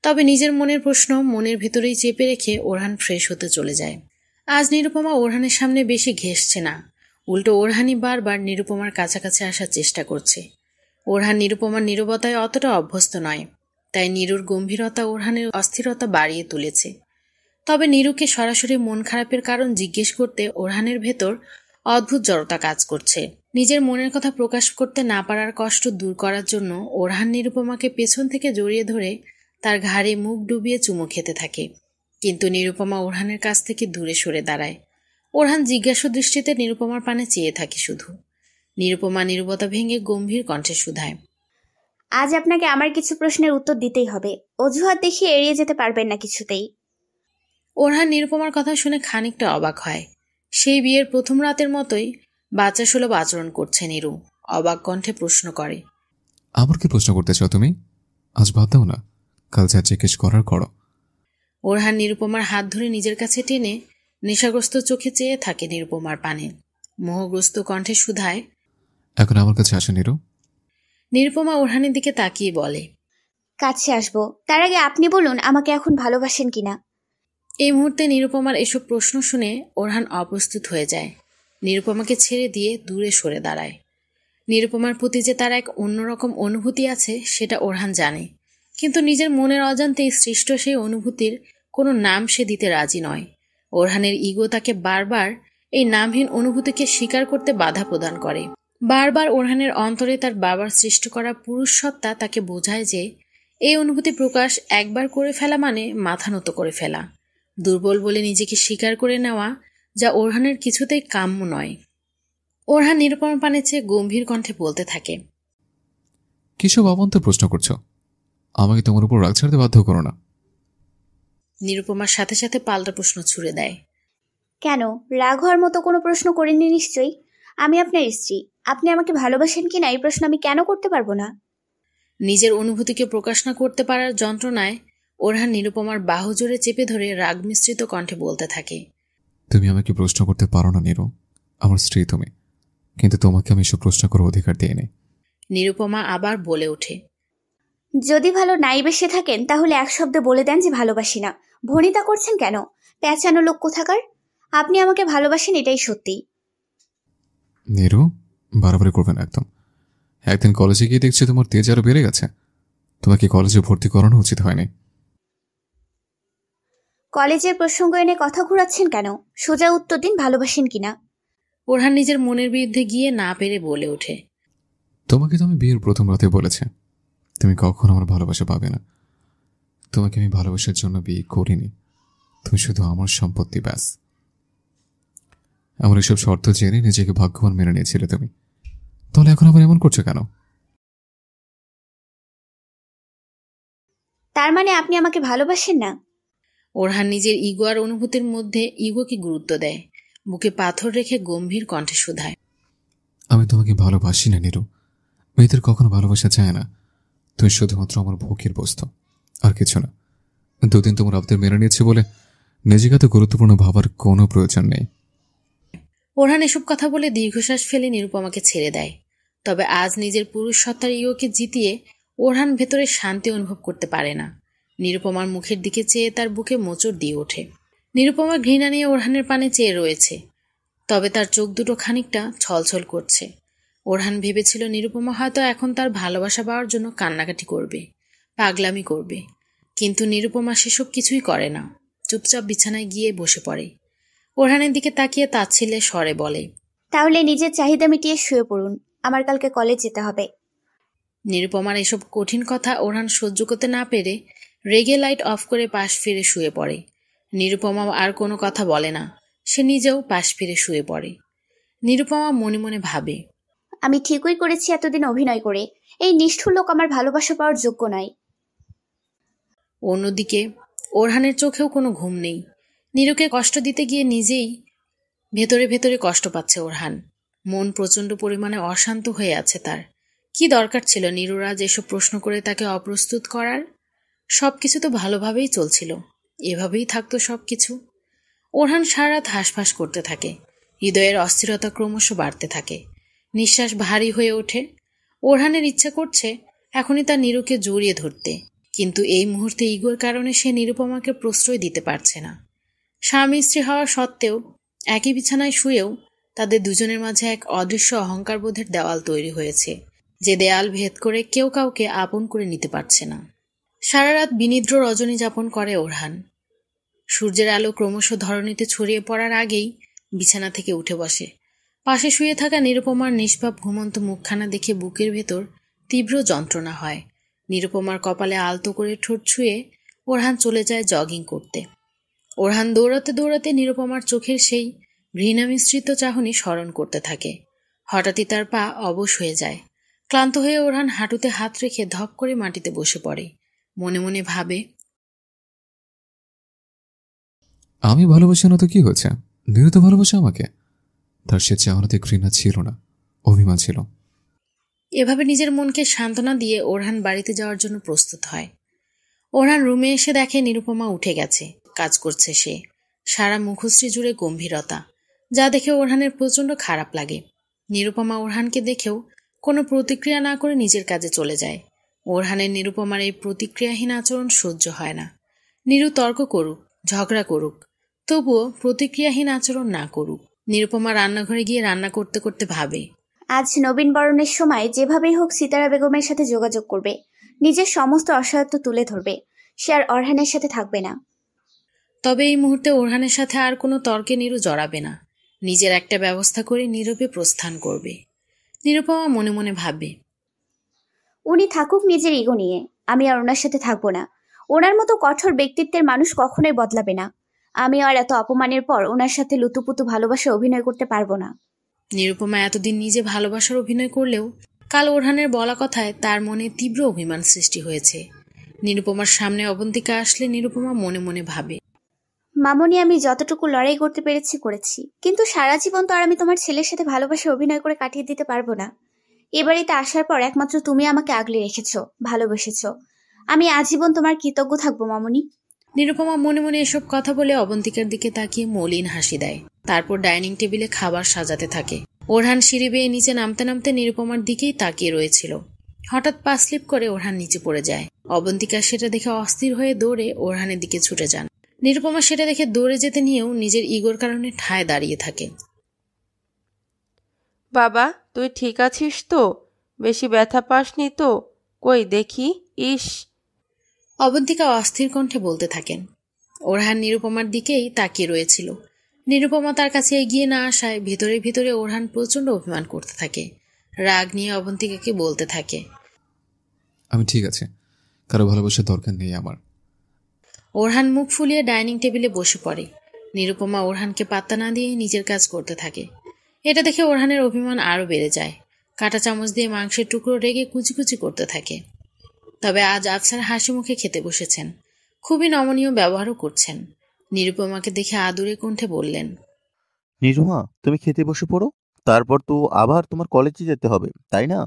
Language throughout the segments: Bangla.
তবে নিজের মনের প্রশ্ন মনের ভেতরেই চেপে রেখে ওরহান ফ্রেশ হতে চলে যায়। আজ নিরুপমা ওরহানের সামনে বেশি ঘেঁষছে না, উল্টো ওরহানই বারবার নিরুপমার কাছাকাছি আসার চেষ্টা করছে। ওরহান নিরুপমার নীরবতায় অতটা অভ্যস্ত নয়, তাই নীরুর গম্ভীরতা ওরহানের অস্থিরতা বাড়িয়ে তুলেছে। তবে নীরুকে সরাসরি মন খারাপের কারণ জিজ্ঞেস করতে ওরহানের ভেতর অদ্ভুত জড়তা কাজ করছে। নিজের মনের কথা প্রকাশ করতে না পারার কষ্ট দূর করার জন্য ওরহান নিরুপমাকে পেছন থেকে জড়িয়ে ধরে তার ঘাড়ে মুখ ডুবিয়ে চুমু খেতে থাকে, কিন্তু নিরুপমা ওরহানের কাছ থেকে দূরে সরে দাঁড়ায়। ওরহান জিজ্ঞাসু দৃষ্টিতে নিরুপমার পানে চেয়ে থাকে শুধু। নিরুপমা নীরবতা ভেঙে গম্ভীর কণ্ঠে শুধায়, আজ আপনাকে আমার কিছু প্রশ্নের উত্তর দিতেই হবে, অজুহাত দেখিয়ে এড়িয়ে যেতে পারবেন না কিছুতেই। ওরহান নিরুপমার কথা শুনে খানিকটা অবাক হয়। সেই বিয়ের প্রথম রাতের মতোই বাচ্চা সুলভ আচরণ করছে নীরু। অবাক কণ্ঠে প্রশ্ন করে, আবার কি প্রশ্ন করতে চাও তুমি? আজ বাদ দাও না, কাল যা জিজ্ঞেস করার করো। ওরহান নিরুপমার হাত ধরে নিজের কাছে টেনে নেশাগ্রস্ত চোখে চেয়ে থাকে নিরুপমার পানে। মোহগ্রস্ত কণ্ঠে শুধায়, এখন আমার কাছে আসে নীরু। নিরুপমা ওরহানের দিকে তাকিয়ে বলে, কাছে আসবো, তার আগে আপনি বলুন আমাকে এখন ভালোবাসেন কিনা। এই মুহূর্তে নিরুপমার এসব প্রশ্ন শুনে ওরহান অপ্রস্তুত হয়ে যায়। নিরুপমাকে ছেড়ে দিয়ে দূরে সরে দাঁড়ায়। নিরুপমার প্রতি যে তার এক অন্যরকম অনুভূতি আছে সেটা ওরহান জানে, কিন্তু নিজের মনের অজান্তেই সৃষ্ট সেই অনুভূতির কোনো নাম সে দিতে রাজি নয়। ওরহানের ইগো তাকে বারবার এই নামহীন অনুভূতিকে স্বীকার করতে বাধা প্রদান করে। বারবার ওরহানের অন্তরে তার বাবার সৃষ্টি করা পুরুষ সত্তা তাকে বোঝায় যে এই অনুভূতি প্রকাশ একবার করে ফেলা মানে মাথা নত করে ফেলা, দুর্বল বলে নিজেকে স্বীকার করে নেওয়া, যা ওরহানের কিছুতেই কাম্য নয়। ওরহান নিরুপমার পানে চেয়ে গম্ভীর কণ্ঠে বলতে থাকে, কিসব অবান্তর প্রশ্ন করছো? আমাকে তোমার উপর রাগ ছাড়তে বাধ্য করো না। নিরুপমার সাথে সাথে পাল্টা প্রশ্ন ছুড়ে দেয়, কেন, রাগ হওয়ার মতো কোনো প্রশ্ন করেননি নিশ্চয়ই। আমি আপনার স্ত্রী, আপনি আমাকে ভালোবাসেন কিনা এই প্রশ্ন আমি কেন করতে পারবো না? নিজের অনুভূতিকে প্রকাশ না করতে পারার যন্ত্রণায় ওরহান নিরুপমার বাহু জোরে চেপে ধরে রাগ মিশ্রিত কণ্ঠে বলতে থাকে, তুমি আমাকে প্রশ্ন করতে পারো না নীরু, আমার স্ত্রী তুমি, কিন্তু তোমাকে আমি এসব প্রশ্ন করার অধিকার দিইনি। নিরুপমা আবার বলে ওঠে, যদি ভালো নাই বেসে থাকেন তাহলে এক শব্দে বলে দেন যে ভালোবাসি না। ভনিতা করছেন কেন? প্যাঁচানো লোক কোথাকার। আপনি আমাকে ভালোবাসেন, এটাই সত্যি। নীরু, বাড়াবাড়ি করবে না একদম। একদিন কলেজে গিয়ে দেখছি তোমার তেজ আরো বেড়ে গেছে। তোমাকে কলেজে ভর্তি করানো উচিত হয়নি। কলেজের প্রসঙ্গ এনে কথা ঘুরাচ্ছেন কেন? সোজা উত্তর দিন, ভালোবাসেন কিনা। ওরহান নিজের মনের বিরুদ্ধে গিয়ে না পেরে বলে ওঠে, তোমাকে তো আমি বিয়ের প্রথম রাতে বলেছি তুমি কখনো আমার ভালোবাসা পাবে না। তোমাকে আমি ভালোবাসার জন্য বিয়ে করিনি, তুমি শুধু আমার সম্পত্তি, ব্যাস। আমার এসব শর্ত জেনে নিজেকে ভাগ্যবান মেনে নিয়েছিলে তুমি, তাহলে এখন আবার এমন করছো কেন? তার মানে আপনি আমাকে ভালোবাসেন না? ওরহান নিজের ইগো আর অনুভূতির মধ্যে ইগোকে গুরুত্ব দেয়। বুকে পাথর রেখে গম্ভীর কণ্ঠে শুধায়, আমি তোমাকে ভালোবাসি না নীরু, মেয়েদের কখনো ভালোবাসা চায় না। তুমি শুধুমাত্র আমার ভোগের বস্তু, আর কিছু না। দুদিন তোমার আবদার মেনে নিয়েছে বলে নিজেকে এত গুরুত্বপূর্ণ ভাবার কোনো প্রয়োজন নেই। ওরহান এসব কথা বলে দীর্ঘশ্বাস ফেলে নিরুপমাকে ছেড়ে দেয়। তবে আজ নিজের পুরুষ সত্তার ইগোকে জিতিয়ে ওরহান ভেতরে শান্তি অনুভব করতে পারে না। নিরুপমার মুখের দিকে চেয়ে তার বুকে মোচড় দিয়ে ওঠে। নিরুপমা ঘৃণা নিয়ে ওরহানের পানে চেয়ে রয়েছে, তবে তার চোখ দুটো খানিকটা ছলছল করছে। ওরহান ভেবেছিল নিরুপমা হয়তো এখন তার ভালোবাসা পাওয়ার জন্য কান্নাকাটি করবে, পাগলামি করবে, কিন্তু নিরুপমা সেসব কিছুই করে না। চুপচাপ বিছানায় গিয়ে বসে পড়ে। ওরহানের দিকে তাকিয়ে তাচ্ছিল্যে স্বরে বলে, তাহলে নিজের চাহিদা মিটিয়ে শুয়ে পড়ুন, আমার কালকে কলেজ যেতে হবে। নিরুপমার এসব কঠিন কথা ওরহান সহ্য করতে না পেরে রেগে লাইট অফ করে পাশ ফিরে শুয়ে পড়ে। নিরুপমা আর কোনো কথা বলে না, সে নিজেও পাশ ফিরে শুয়ে পড়ে। নিরুপমা মনে মনে ভাবে, আমি ঠিকই করেছি এতদিন অভিনয় করে। এই নিষ্ঠুর লোক আমার ভালোবাসা পাওয়ার যোগ্য নয়। অন্যদিকে ওরহানের চোখেও কোনো ঘুম নেই। নীরুকে কষ্ট দিতে গিয়ে নিজেই ভেতরে ভেতরে কষ্ট পাচ্ছে ওরহান। মন প্রচণ্ড পরিমাণে অশান্ত হয়ে আছে তার। কি দরকার ছিল নীরুরাজ এসব প্রশ্ন করে তাকে অপ্রস্তুত করার? সবকিছু তো ভালোভাবেই চলছিল, এভাবেই থাকতো সবকিছু। ওরহান সারা রাত হাঁসফাঁস করতে থাকে। হৃদয়ের অস্থিরতা ক্রমশ বাড়তে থাকে, নিঃশ্বাস ভারী হয়ে ওঠে। ওরহানের ইচ্ছা করছে এখনই তার নীরুকে জড়িয়ে ধরতে, কিন্তু এই মুহূর্তে ইগোর কারণে সে নিরুপমাকে প্রশ্রয় দিতে পারছে না। স্বামী স্ত্রী হওয়া সত্ত্বেও একই বিছানায় শুয়েও তাদের দুজনের মাঝে এক অদৃশ্য অহংকারবোধের দেওয়াল তৈরি হয়েছে, যে দেয়াল ভেদ করে কেউ কাউকে আপন করে নিতে পারছে না। সারা রাত বিনিদ্র রজনী যাপন করে ওরহান। সূর্যের আলো ক্রমশ ধরণীতে ছড়িয়ে পড়ার আগেই বিছানা থেকে উঠে বসে। পাশে শুয়ে থাকা নিরুপমার নিষ্পাপ ঘুমন্ত মুখখানা দেখে বুকের ভেতর তীব্র যন্ত্রণা হয়। নিরুপমার কপালে আলতো করে ঠোঁট ছুঁয়ে ওরহান চলে যায় জগিং করতে। ওরহান দৌড়াতে দৌড়াতে নিরুপমার চোখের সেই ঘৃণা মিশ্রিত চাহনি স্মরণ করতে থাকে। হঠাৎই তার পা অবশ হয়ে যায়। ক্লান্ত হয়ে ওরহান হাঁটুতে হাত রেখে ধপ করে মাটিতে বসে পড়ে। মনে মনে ভাবে, আমি ভালোবাসি না তো কি হয়েছে? নীরু তো ভালোবাসে আমাকে। তার সে চাহনাতে ঘৃণা ছিল না, অভিমান ছিল। এভাবে নিজের মনকে সান্ত্বনা দিয়ে ওরহান বাড়িতে যাওয়ার জন্য প্রস্তুত হয়। ওরহান রুমে এসে দেখে নিরুপমা উঠে গেছে। কাজ করছে সে। সারা মুখশ্রী জুড়ে গম্ভীরতা, যা দেখে ওরহানের প্রচণ্ড খারাপ লাগে। নিরুপমা ওরহানকে দেখেও কোনো প্রতিক্রিয়া না করে নিজের কাজে চলে যায়। ওরহানের নিরুপমার এই প্রতিক্রিয়াহীন আচরণ সহ্য হয় না। নিরু তর্ক করুক, ঝগড়া করুক, তবুও প্রতিক্রিয়াহীন আচরণ না করুক। নিরুপমা রান্নাঘরে গিয়ে রান্না করতে করতে ভাবে, আজ নবীন বরণের সময় যেভাবেই হোক সিতারা বেগমের সাথে যোগাযোগ করবে, নিজের সমস্ত অসহায়ত্ব তুলে ধরবে। সে আর অরহানের সাথে থাকবে না। তবে এই মুহূর্তে ওরহানের সাথে আর কোনো তর্কে নিরু জড়াবে না। নিজের একটা ব্যবস্থা করে নীরবে প্রস্থান করবে। নিরুপমা মনে মনে ভাববে, উনি থাকুক নিজের ইগো নিয়ে, আমি আর ওনার সাথে থাকবো না। ওনার মতো কঠোর ব্যক্তিত্বের মানুষ কখনোই বদলাবে না। আমি আর এত অপমানের পর ওনার সাথে লুতুপুতু ভালোবাসা অভিনয় করতে পারবো না। নিরুপমা এতদিন নিজে ভালোবাসার অভিনয় করলেও কাল ওরহানের বলা কথায় তার মনে তীব্র অভিমান সৃষ্টি হয়েছে। নিরুপমার সামনে অবন্তিকা আসলে নিরুপমা মনে মনে ভাবে, মামনি, আমি যতটুকু লড়াই করতে পেরেছি করেছি, কিন্তু সারা জীবন তো আর আমি তোমার ছেলের সাথে ভালোবাসা অভিনয় করে কাটিয়ে দিতে পারবো না। এ বাড়িতে আসার পর একমাত্র তুমি আমাকে আগলে রেখেছো, ভালোবেসেছো। আমি আজীবন তোমার কৃতজ্ঞ থাকবো মামনি। নিরুপমা মনে মনে এসব কথা বলে অবন্তিকার দিকে তাকিয়ে মলিন হাসি দেয়। তারপর ডাইনিং টেবিলে খাবার সাজাতে থাকে। ওরহান সিঁড়ি বেয়ে নিচে নামতে নামতে নিরুপমার দিকেই তাকিয়ে রয়েছিল। হঠাৎ পা স্লিপ করে ওরহান নিচে পড়ে যায়। অবন্তিকা সেটা দেখে অস্থির হয়ে দৌড়ে ওরহানের দিকে ছুটে যান। নিরুপমা সেটা দেখে দৌড়ে যেতে নিয়েও নিজের ইগোর কারণে ঠায় দাঁড়িয়ে থাকে। বাবা, তুই ঠিক আছিস তো? বেশি ব্যথা পাসনি তো? কই দেখি। ইস! অবন্তিকা অস্থির কণ্ঠে বলতে থাকেন। ওরহান নিরুপমার দিকেই তাকিয়ে রয়েছিল। নিরুপমা তার কাছে এগিয়ে না আসায় ভিতরে ভিতরে ওরহান প্রচণ্ড অভিমান করতে থাকে। রাগ নিয়ে অবন্তিকাকে বলতে থাকে, আমি ঠিক আছে, কারো ভালোবাসার দরকার নেই আমার। ওরহান মুখ ফুলিয়ে ডাইনিং টেবিলে বসে পড়ে। নিরুপমা ওরহানকে পাত্তা না দিয়ে নিজের কাজ করতে থাকে। এটা দেখে ওরহানের অভিমান আরও বেড়ে যায়। কাঁটা চামচ দিয়ে মাংসের টুকরো রেগে কুচি কুচি করতে থাকে। তবে আজ আফসার হাসি মুখে খেতে বসেছেন, খুবই নমনীয় ব্যবহারও করছেন। নিরুপমাকে দেখে আদুরে কণ্ঠে বললেন, নিরুমা, তুমি খেতে বসে পড়ো, তারপর তো আবার তোমার কলেজে যেতে হবে, তাই না?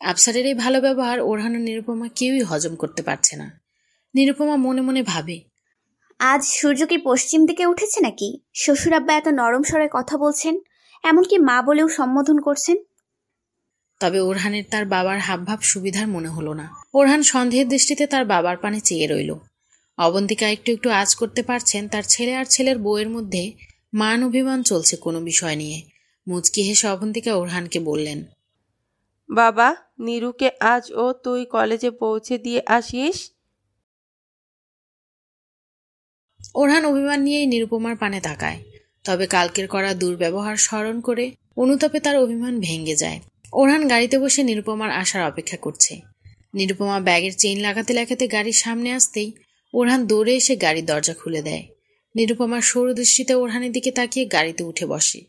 আফসারের এই ভালো ব্যবহার ওরহান ও নিরুপমা কেউই হজম করতে পারছে না। নিরুপমা মনে মনে ভাবে, আজ সূর্য কি পশ্চিম দিকে উঠেছে নাকি? শ্বশুর আব্বা এত নরম স্বরে কথা বলছেন, এমনকি মা বলেও সম্বোধন করছেন। তবে ওরহানের তার বাবার হাবভাব সুবিধার মনে হলো না। ওরহান সন্দেহের দৃষ্টিতে তার বাবার পানে চেয়ে রইল। অবন্তিকা একটু একটু আঁচ করতে পারছেন তার ছেলে আর ছেলের বউয়ের মধ্যে মান অভিমান চলছে কোনো বিষয় নিয়ে। মুচকি হেসে অবন্তিকা ওরহানকে বললেন, বাবা, নীরুকে আজ ও তুই কলেজে পৌঁছে দিয়ে আসিস। ওরহান অভিমান নিয়েই নিরুপমার পানে তাকায়। তবে কালকের করা দুর্ব্যবহার স্মরণ করে অনুতাপে তার অভিমান ভেঙে যায়। ওরহান গাড়িতে বসে নিরুপমার আসার অপেক্ষা করছে। নিরুপমা ব্যাগের চেইন লাগাতে লাগাতে গাড়ির সামনে আসতেই ওরহান দৌড়ে এসে গাড়ির দরজা খুলে দেয়। নিরুপমার সরু দৃষ্টিতে ওরহানের দিকে তাকিয়ে গাড়িতে উঠে বসে।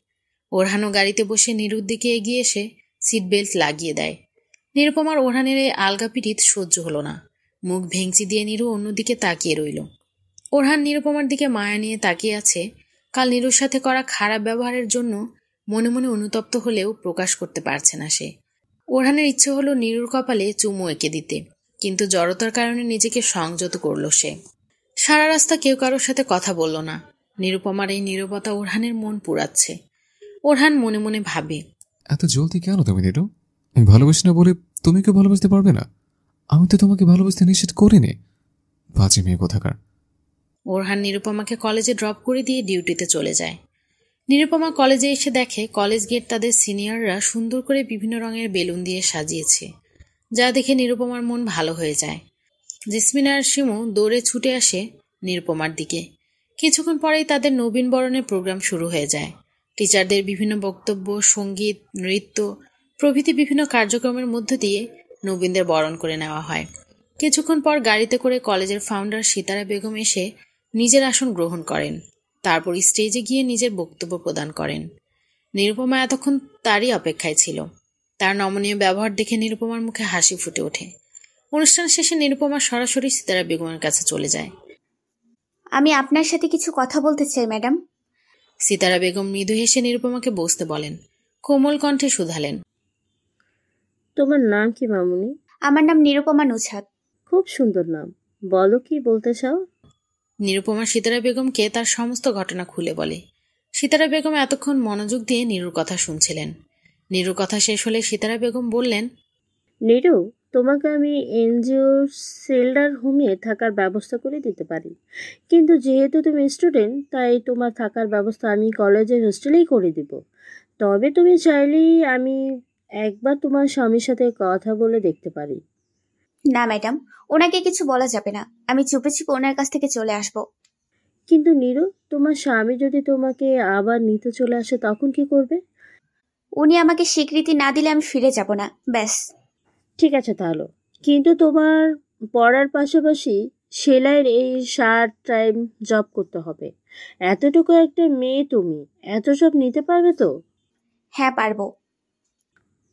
ওরহানও গাড়িতে বসে নিরুর দিকে এগিয়ে এসে সিট বেল্ট লাগিয়ে দেয়। নিরুপমার ওরহানের এই আলগা পিঠিত সহ্য হলো না। মুখ ভেঙচি দিয়ে নিরু অন্যদিকে তাকিয়ে রইল। ওরহান নিরুপমার দিকে মায়া নিয়ে তাকিয়ে আছে। কাল নিরুর সাথে করা খারাপ ব্যবহারের জন্য মনে মনে অনুতপ্ত হলেও প্রকাশ করতে পারছে না সে। ওরহানের ইচ্ছে হলো নিরুর কপালে চুমু এঁকে দিতে, কিন্তু জড়তার কারণে নিজেকে সংযত করল সে। সারা রাস্তা কেউ কারোর সাথে কথা বলল না। নিরুপমার এই নীরবতা ওরহানের মন পুড়াচ্ছে। ওরহান মনে মনে ভাবে, এত জলদি কেন তুমি নিরু? আমি ভালোবাসি না বলে তুমি কেউ ভালোবাসতে পারবে না? আমি তো তোমাকে ভালোবাসতে নিষেধ করিনি। বাজে মেয়ে কোথাকার। ওরহান নিরুপমাকে কলেজে ড্রপ করে দিয়ে ডিউটিতে চলে যায়। নিরুপমা কলেজে এসে দেখে কলেজ গেট তাদের সিনিয়ররা সুন্দর করে বিভিন্ন রঙের বেলুন দিয়ে সাজিয়েছে, যা দেখে নিরুপমার মন ভালো হয়ে যায়। জেসমিন আর শিমু দৌড়ে ছুটে আসে নিরুপমার দিকে। কিছুক্ষণ পরেই তাদের নবীন বরণের প্রোগ্রাম শুরু হয়ে যায়। টিচারদের বিভিন্ন বক্তব্য, সঙ্গীত, নৃত্য প্রভৃতি বিভিন্ন কার্যক্রমের মধ্য দিয়ে নবীনদের বরণ করে নেওয়া হয়। কিছুক্ষণ পর গাড়িতে করে কলেজের ফাউন্ডার সিতারা বেগম এসে নিজের আসন গ্রহণ করেন। তারপর স্টেজে গিয়ে নিজের বক্তব্য প্রদান করেন। নিরুপমা এতক্ষণ তারই অপেক্ষায় ছিল। তার নমনীয় ব্যবহার দেখে নিরুপমার মুখে হাসি ফুটে ওঠে। অনুষ্ঠান শেষে নিরুপমা সরাসরি সিতারা বেগমের কাছে চলে যায়। আমি আপনার সাথে কিছু কথা বলতে চাই ম্যাডাম। সিতারা বেগম মৃদু হেসে নিরুপমাকে বসতে বলেন। কোমল কণ্ঠে শুধালেন, তোমার নাম কি মামুনি? আমার নাম নিরুপমা নুছাদ। খুব সুন্দর নাম, বলো কি বলতে চাও? নিরুপমা সিতারা বেগমকে তার সমস্ত ঘটনা খুলে বলে। সিতারা বেগম এতক্ষণ মনোযোগ দিয়ে নীরুর কথা শুনছিলেন। নীরুর কথা শেষ হলে সিতারা বেগম বললেন, নিরু, তোমাকে আমি এনজিওর সেল্ডার হোমে থাকার ব্যবস্থা করে দিতে পারি, কিন্তু যেহেতু তুমি স্টুডেন্ট তাই তোমার থাকার ব্যবস্থা আমি কলেজের হোস্টেলেই করে দিব। তবে তুমি চাইলেই আমি একবার তোমার স্বামীর সাথে কথা বলে দেখতে পারি। না ম্যাডাম, ওনাকে কিছু বলা যাবে না। আমি চুপে চুপে ওনার কাছ থেকে চলে আসব। কিন্তু নিরু, তোমার স্বামী যদি তোমাকে আবার নিতে চলে আসে তখন কি করবে? উনি আমাকে স্বীকৃতি না দিলে আমি ফিরে যাব না, ব্যাস। ঠিক আছে তাহলে, কিন্তু তোমার পড়ার পাশাপাশি সেলাইয়ের এই শার্ট টাইম জব করতে হবে। এতটুকু একটা মেয়ে, তুমি এত সব নিতে পারবে তো? হ্যাঁ পারবো।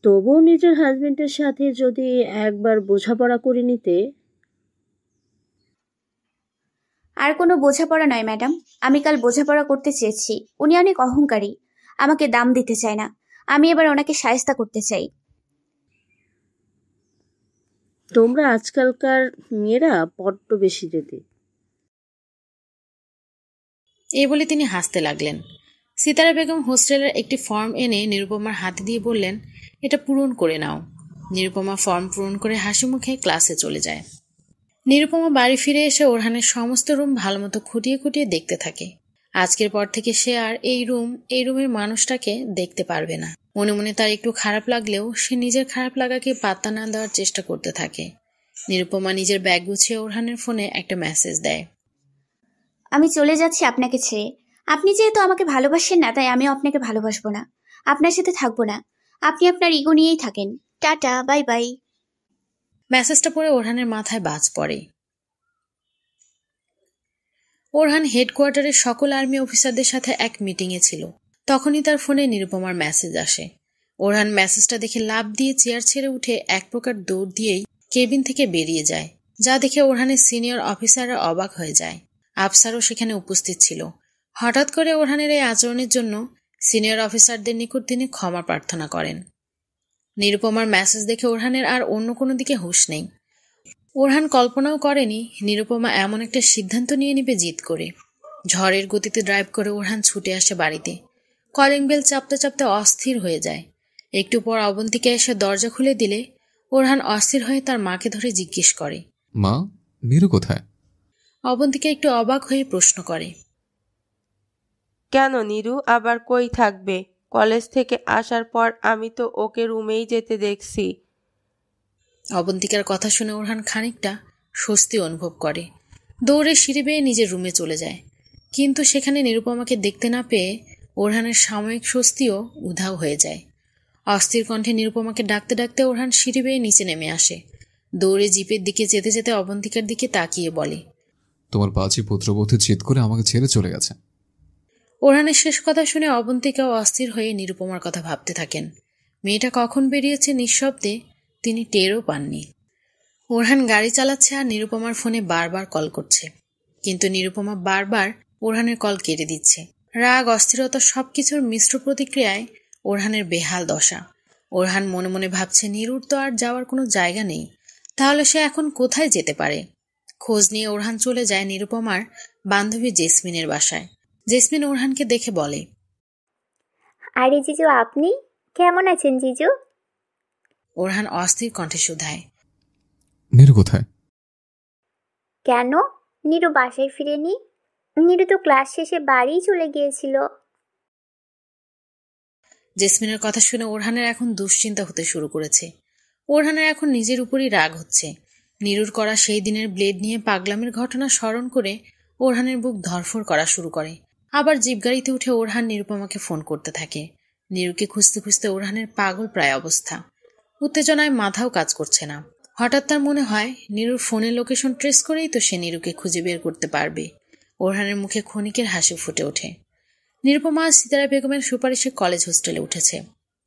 তবুও নিজের হাজবেন্ডের সাথে যদি একবার বোঝাপড়া করে নিতে। আর কোনো বোঝাপড়া নয় ম্যাডাম, আমি কাল বোঝাপড়া করতে চেয়েছি। উনি অনেক অহংকারী, আমাকে দাম দিতে চায় না। আমি এবার ওনাকে শায়েস্তা করতে চাই। তোমরা আজকালকার মেয়েরা বড্ড বেশি জেদি। এই বলে তিনি হাসতে লাগলেন। সিতারা বেগম হোস্টেলের একটি ফর্ম এনে নিরুপমার হাতে দিয়ে বললেন, এটা পূরণ করে নাও। নিরুপমা ফর্ম পূরণ করে হাসি মুখে ক্লাসে চলে যায়। নিরুপমা বাড়ি ফিরে এসে ওরহানের সমস্ত রুম ভালোমতো খুঁটিয়ে খুঁটিয়ে দেখতে থাকে। আজকের পর থেকে সে আর এই রুমের মানুষটাকে দেখতে পারবে না। মনে মনে তার একটু খারাপ লাগলেও সে নিজের খারাপ লাগাকে পাত্তা না দেওয়ার চেষ্টা করতে থাকে। নিরুপমা নিজের ব্যাগ গুছিয়ে ওরহানের ফোনে একটা মেসেজ দেয়। আমি চলে যাচ্ছি আপনাকে ছেড়ে। আপনি যেহেতু আমাকে ভালোবাসেন না, তাই আমিও আপনাকে ভালোবাসবো না। আপনার সাথে থাকবো না। আপনি আপনার ইগো নিয়েই থাকেন। Tata, bye bye. মেসেজটা পড়ে ওরহানের মাথায় বাজ পড়ে। ওরহান হেডকোয়ার্টারের সকল আর্মি অফিসারদের সাথে এক মিটিংয়ে ছিল। তখনই তার ফোনে নিরুপমার মেসেজ আসে। ওরহান মেসেজটা দেখে লাফ দিয়ে চেয়ার ছেড়ে উঠে এক প্রকার দৌড় দিয়েই কেবিন থেকে বেরিয়ে যায়, যা দেখে ওরহানের সিনিয়র অফিসাররা অবাক হয়ে যায়। আফসারও সেখানে উপস্থিত ছিল। হঠাৎ করে ওরহানের এই আচরণের জন্য সিনিয়র অফিসারদের নিকট তিনি ক্ষমা প্রার্থনা করেন। নিরুপমার মেসেজ দেখে ওরহানের আর অন্য কোনো দিকে হুঁশ নেই। ওরহান কল্পনাও করেনি নিরুপমা এমন একটা সিদ্ধান্ত নিয়ে নিবে জিদ করে। ঝড়ের গতিতে ড্রাইভ করে ওরহান ছুটে আসে বাড়িতে। কলিং বেল চাপতে চাপতে অস্থির হয়ে যায়। একটু পর অবন্তিকা এসে দরজা খুলে দিলে ওরহান অস্থির হয়ে তার মাকে ধরে জিজ্ঞেস করে, মা, নীরু কোথায়? অবন্তিকা একটু অবাক হয়ে প্রশ্ন করে, কেন নীরু আবার কই থাকবে? কলেজ থেকে আসার পর আমি তো ওকে রুমেই যেতে দেখছি। অবন্তিকার কথা শুনে ওরহান খানিকটা স্বস্তি অনুভব করে। দৌড়ে সিঁড়ি বেয়ে নিজের রুমে চলে যায়। কিন্তু সেখানে নিরুপমাকে দেখতে না পেয়ে ওরহানের সাময়িক স্বস্তিও উধাও হয়ে যায়। অস্থির কণ্ঠে নিরুপমাকে ডাকতে ডাকতে ওরহান সিঁড়ি বেয়ে নিচে নেমে আসে। দৌড়ে জিপের দিকে যেতে যেতে অবন্তিকার দিকে তাকিয়ে বলে, তোমার বাজি পুত্রবধূ জিদ করে আমাকে ছেড়ে চলে গেছে। ওরহানের শেষ কথা শুনে অবন্তিকাও অস্থির হয়ে নিরুপমার কথা ভাবতে থাকেন। মেয়েটা কখন বেরিয়েছে নিঃশব্দে তিনি টেরও পাননি। ওরহান গাড়ি চালাচ্ছে আর নিরুপমার ফোনে বারবার কল করছে, কিন্তু নিরুপমা বারবার ওরহানের কল কেটে দিচ্ছে। রাগ, অস্থিরতা সবকিছুর মিশ্র প্রতিক্রিয়ায় ওরহানের বেহাল দশা। ওরহান মনে মনে ভাবছে, নীরুর তো আর যাওয়ার কোনো জায়গা নেই, তাহলে সে এখন কোথায় যেতে পারে। খোঁজ নিয়ে ওরহান চলে যায় নিরুপমার বান্ধবী জেসমিনের বাসায়। জেসমিন ওরহানকে দেখে বলে, আরে জিজু, আপনি কেমন আছেন জিজু? ওরহান অস্থির কণ্ঠে শুধায়, নীরু কোথায়? কেন? নিরু বাসায় ফিরেনি? নিরু তো ক্লাস শেষে বাড়ি চলে গিয়েছিল। জেসমিনের কথা শুনে ওরহানের এখন দুশ্চিন্তা হতে শুরু করেছে। ওরহানের এখন নিজের উপরই রাগ হচ্ছে। নিরুর করা সেই দিনের ব্লেড নিয়ে পাগলামের ঘটনা স্মরণ করে ওরহানের বুক ধরফর করা শুরু করে। আবার জিপগাড়িতে উঠে ওরহান নিরুপমাকে ফোন করতে থাকে। নিরুকে খুঁজতে খুঁজতে ওরহানের পাগল প্রায় অবস্থা। উত্তেজনায় মাথাও কাজ করছে না। হঠাৎ তার মনে হয় নিরুর ফোনের লোকেশন ট্রেস করেই তো সে নিরুকে খুঁজে বের করতে পারবে। ওরহানের মুখে ক্ষণিকের হাসি ফুটে ওঠে। নিরুপমা সিতারা বেগমের সুপারিশে কলেজ হোস্টেলে উঠেছে।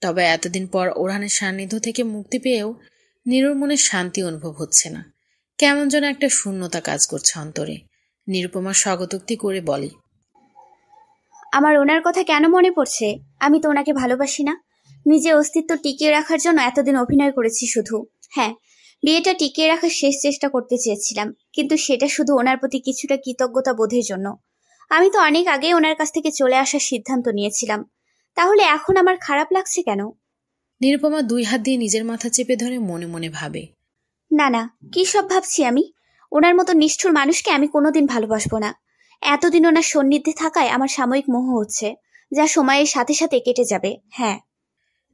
তবে এতদিন পর ওরহানের সান্নিধ্য থেকে মুক্তি পেয়েও নিরুর মনে শান্তি অনুভব হচ্ছে না। কেমন যেন একটা শূন্যতা কাজ করছে অন্তরে। নিরুপমা স্বগতোক্তি করে বলে, আমার ওনার কথা কেন মনে পড়ছে? আমি তো ওনাকে ভালোবাসি না। নিজের অস্তিত্ব টিকিয়ে রাখার জন্য এতদিন অভিনয় করেছি শুধু। হ্যাঁ, বিয়েটা টিকিয়ে রাখার শেষ চেষ্টা করতে চেয়েছিলাম, কিন্তু সেটা শুধু ওনার প্রতি কিছুটা কৃতজ্ঞতা বোধের জন্য। আমি তো অনেক আগেই ওনার কাছ থেকে চলে আসার সিদ্ধান্ত নিয়েছিলাম। তাহলে এখন আমার খারাপ লাগছে কেন? নিরুপমা 2 হাত দিয়ে নিজের মাথা চেপে ধরে মনে মনে ভাবে, না না, কি সব ভাবছি আমি? ওনার মতো নিষ্ঠুর মানুষকে আমি কোনোদিন ভালোবাসবো না। এতদিন ওনার সান্নিধ্যে থাকায় আমার সাময়িক মোহ হচ্ছে, যা সময়ের সাথে সাথে কেটে যাবে। হ্যাঁ।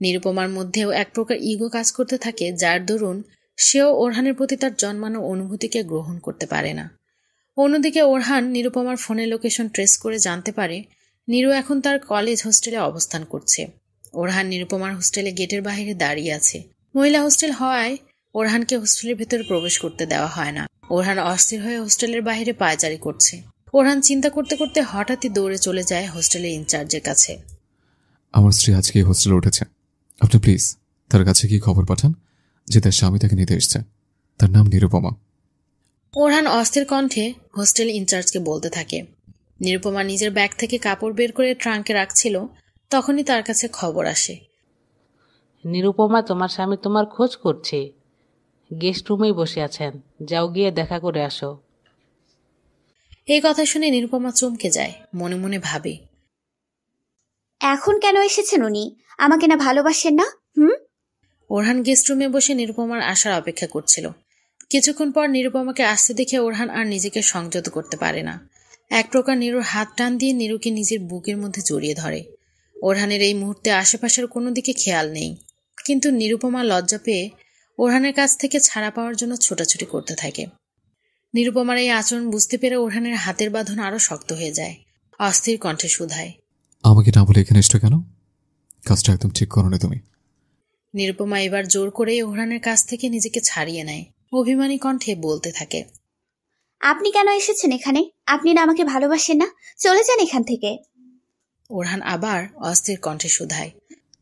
নিরুপমার মধ্যেও এক প্রকার ইগো কাজ করতে থাকে, যার দরুন সেও ওরহানের প্রতি তার জন্মানো অনুভূতিকে গ্রহণ করতে পারে না। অন্যদিকে ওরহান নিরুপমার ফোনের লোকেশন ট্রেস করে জানতে পারে নিরু এখন তার কলেজ হোস্টেলে অবস্থান করছে। ওরহান নিরুপমার হোস্টেলে গেটের বাইরে দাঁড়িয়ে আছে। মহিলা হোস্টেল হওয়ায় ওরহানকে হোস্টেলের ভেতরে প্রবেশ করতে দেওয়া হয় না। ওরহান অস্থির হয়ে হোস্টেলের বাইরে পায়চারি করছে। ওরহান চিন্তা করতে করতে হঠাৎই দৌড়ে চলে যায় হোস্টেলের ইনচার্জের কাছে। আমার স্ত্রী আজকে এই হোস্টেলে উঠেছে, আপনি প্লিজ তার কাছে কি খবর পাঠান যে তার স্বামী তাকে নিতে এসছে। তার নাম নিরুপমা। ওরহান অস্থির কণ্ঠে হোস্টেল ইনচার্জকে বলতে থাকে। নিরুপমা নিজের ব্যাগ থেকে কাপড় বের করে ট্রাঙ্কে রাখছিল, তখনই তার কাছে খবর আসে। নিরুপমা, তোমার স্বামী তোমার খোঁজ করছে, গেস্ট রুমেই বসে আছেন, যাও গিয়ে দেখা করে আসো। এই কথা শুনে নিরুপমা চমকে যায়, মনে মনে ভাবে, এখন কেন এসেছেন উনি? আমাকে না ভালোবাসেন না? ওরহান গেস্ট রুমে বসে নিরুপমার আসার অপেক্ষা করছিল। কিছুক্ষণ পর নিরুপমাকে আসতে দেখে ওরহান আর নিজেকে সংযত করতে পারে না। এক প্রকার নিরুর হাত টান দিয়ে নিরুকে নিজের বুকের মধ্যে জড়িয়ে ধরে। ওরহানের এই মুহূর্তে আশেপাশের কোনো দিকে খেয়াল নেই, কিন্তু নিরুপমা লজ্জা পেয়ে ওরহানের কাছ থেকে ছাড়া পাওয়ার জন্য ছোটাছুটি করতে থাকে। নিরুপমার এই আচরণ বুঝতে পেরে ওরহানের হাতের বাঁধন আরো শক্ত হয়ে যায়। অস্থির কণ্ঠে শুধায়, আমাকে না বলে এখানে এসছো কেন? কাজটা একদম ঠিক করো না তুমি। নিরুপমা এবার জোর করে ওরহানের কাছ থেকে নিজেকে ছাড়িয়ে নেয়। অভিমানী কণ্ঠে বলতে থাকে, আপনি কেন এসেছেন এখানে? আপনি না আমাকে ভালোবাসেন না? চলে যান এখান থেকে। ওরহান আবার অস্থির কণ্ঠে শুধায়,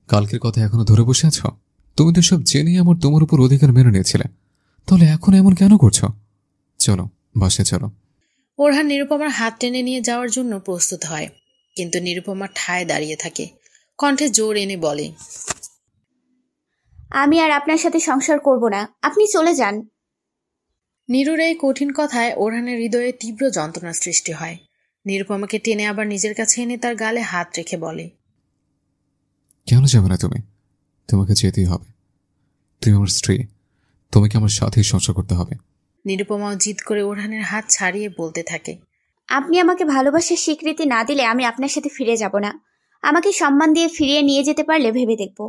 কালকের কথা এখনো ধরে বসে আছো? তুমি তো সব জেনে আমার তোমার উপর অধিকার মেনে নিয়েছিলে, তাহলে এখন এমন কেন করছো? চলো বাসে চলো। ওরহান নিরুপমার হাত টেনে নিয়ে যাওয়ার জন্য প্রস্তুত হয়, কিন্তু নিরুপমা ঠায় দাঁড়িয়ে থাকে। কণ্ঠে জোর এনে বলে, আমি আর আপনার সাথে সংসার করব না, আপনি চলে যান। নিরুর এই কঠিন কথায় ওরহানের হৃদয়ে তীব্র যন্ত্রণার সৃষ্টি হয়। নিরুপমাকে টেনে আবার নিজের কাছে এনে তার গালে হাত রেখে বলে, কেন যাবে না তুমি? তোমাকে যেতেই হবে। তুমি আমার স্ত্রী, তোমাকে আমার সাথেই সংসার করতে হবে। নিরুপমাও জিদ করে ওরহানের হাত ছাড়িয়ে বলতে থাকে, আপনি আমাকে ভালোবাসার স্বীকৃতি না দিলে আমি আপনার সাথে ফিরে যাব না। আমাকে সম্মান দিয়ে ফিরিয়ে নিয়ে যেতে পারলে ভেবে দেখব।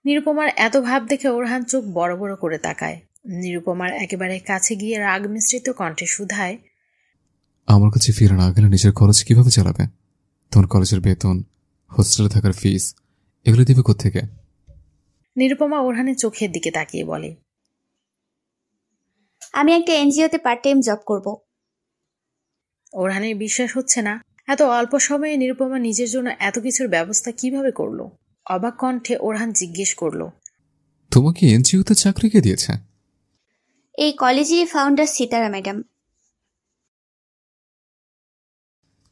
নিরুপমার এত ভাব দেখে ওরহান চোখ বড় বড় করে তাকায়। নিরুপমার একেবারে কাছে গিয়ে রাগ মিশ্রিত কণ্ঠে শুধায়, আমার কাছে ফিরে না গেলে নিজের খরচ কিভাবে চালাবে? তোমার কলেজের বেতন, হোস্টেলে থাকার ফিস, এগুলো দিবে কোত্থেকে? নিরুপমা ওরহানের চোখের দিকে তাকিয়ে বলে, আমি একটা এনজিওতে পার্ট টাইম জব করব। ওরহানের বিশ্বাস হচ্ছে না, এত অল্প সময়ে নিরুপমা নিজের জন্য এত কিছুর ব্যবস্থা কিভাবে করলো। অবাক কণ্ঠে ওরহান জিজ্ঞেস করলো, তোমাকে এনজিওতে চাকরি কে দিয়েছে? এই কলেজের ফাউন্ডার সিতারা ম্যাডাম।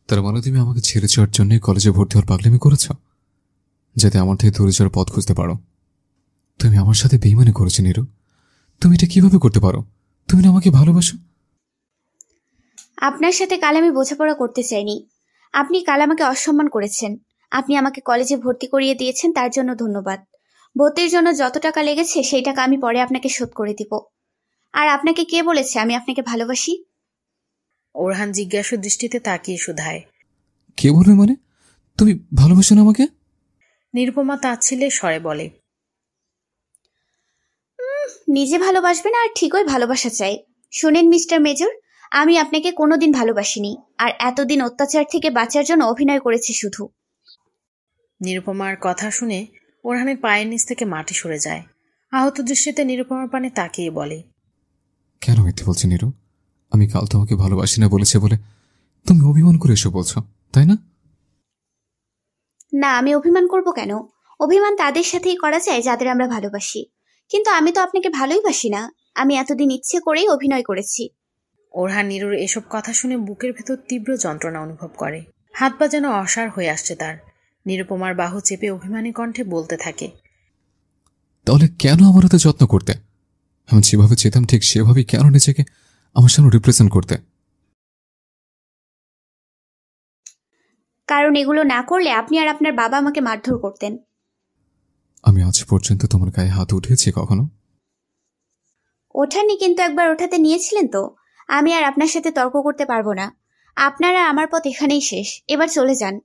তার মানে তুমি আমাকে ছেড়ে যাওয়ার জন্য কলেজে ভর্তি হওয়ার পাগলামি করেছ, যাতে আমার থেকে দূরে যাওয়ার পথ খুঁজতে পারো। তুমি আমার সাথে বেইমানি করেছো নিরু। তুমি এটা কিভাবে করতে পারো? তুমি না আমাকে ভালোবাসো? আপনার সাথে কাল আমি বোঝাপড়া করতে চাইনি। আপনি কাল আমাকে অসম্মান করেছেন। আপনি আমাকে কলেজে ভর্তি করিয়ে দিয়েছেন, তার জন্য ধন্যবাদ। ভর্তির জন্য যত টাকা লেগেছে সেই টাকা আমি পরে আপনাকে শোধ করে দিব। আর আপনাকে কে বলেছে আমি আপনাকে ভালোবাসি? ওরহান জিজ্ঞাসু দৃষ্টিতে তাকিয়ে শুধায়। কে বলবে মানে? তুমি ভালোবাসো না আমাকে? নিরুপমা তাচ্ছিল্যের স্বরে বলে। নিজে ভালোবাসবেন আর ঠিকই ভালোবাসা চাই। শুনেন মিস্টার মেজর, আমি আপনাকে কোনোদিন ভালোবাসিনি, আর এতদিন অত্যাচার থেকে বাঁচার জন্য অভিনয় করেছি শুধু। নিরুপমার কথা শুনে ওরহানের পায়ের নিচ থেকে মাটি সরে যায়। আহত দৃষ্টিতে নিরুপমার পানে তাকিয়ে বলে, কেন মিথ্যে বলছি নীরু? আমি কাল তোমাকে ভালোবাসি না বলেছে বলে তুমি অভিমান করে এসে বলছো, তাই না? না, আমি অভিমান করব কেন? অভিমান তাদের সাথেই করা যায় যাদের আমরা ভালোবাসি। কিন্তু আমি তো আপনাকে ভালোই বাসি না। আমি এতদিন ইচ্ছে করেই অভিনয় করেছি। ওরহান নীরুর এসব কথা শুনে বুকের ভেতর তীব্র যন্ত্রণা অনুভব করে। হাত পা যেন অসাড় হয়ে আসছে তার। নিরুপমার বাহু চেপে অভিমানী কণ্ঠে বলতে থাকে, তাহলে কেন আমার এত যত্ন করতে? আমি যেভাবে চেতাম ঠিক সেভাবেই কেন নিজেকে আমার সামনে রিপ্রেজেন্ট করতে? কারণ এগুলো না করলে আপনি আর আপনার বাবা আমাকে মারধর করতেন। আমি আজ পর্যন্ত তোমার গায়ে হাত উঠিয়েছি কখনো? ওঠাননি, কিন্তু একবার ওঠাতে নিয়েছিলেন তো। আমি আর আপনার সাথে তর্ক করতে পারবো না। আপনারা আমার পথ এখানেই শেষ। এবার চলে যান।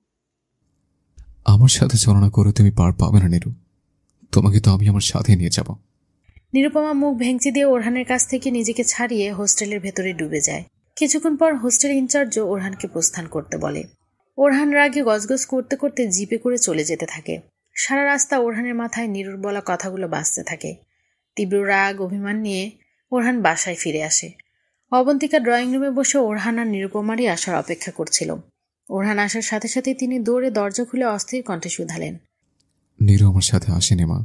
আমার সাথে চলনা করে তুমি পার পাবে না নীরু। তোমাকে তো আমি আমার সাথে নিয়ে যাব। নিরুপমা মুখ ভেঙচি দিয়ে ওরহানের কাছ থেকে নিজেকে ছাড়িয়ে হোস্টেলের ভেতরে ডুবে যায়। কিছুক্ষণ পর হোস্টেল ইনচার্জও ওরহানকে প্রস্থান করতে বলে। ওরহান রাগে গজগজ করতে করতে জিপে করে চলে যেতে থাকে। সারা রাস্তা ওরহানের মাথায় নীরুর বলা কথাগুলো বাজতে থাকে। তীব্র রাগ অভিমান নিয়ে ওরহান বাসায় ফিরে আসে। অবন্তিকা ড্রয়িং রুমে বসে ওরহান আর নিরুপমারই আসার অপেক্ষা করছিল। ওরহান আসার সাথে সাথে তিনি দৌড়ে দরজা খুলে অস্থির কণ্ঠে শুধালেন, নীরু আমার সাথে আসেনি মা।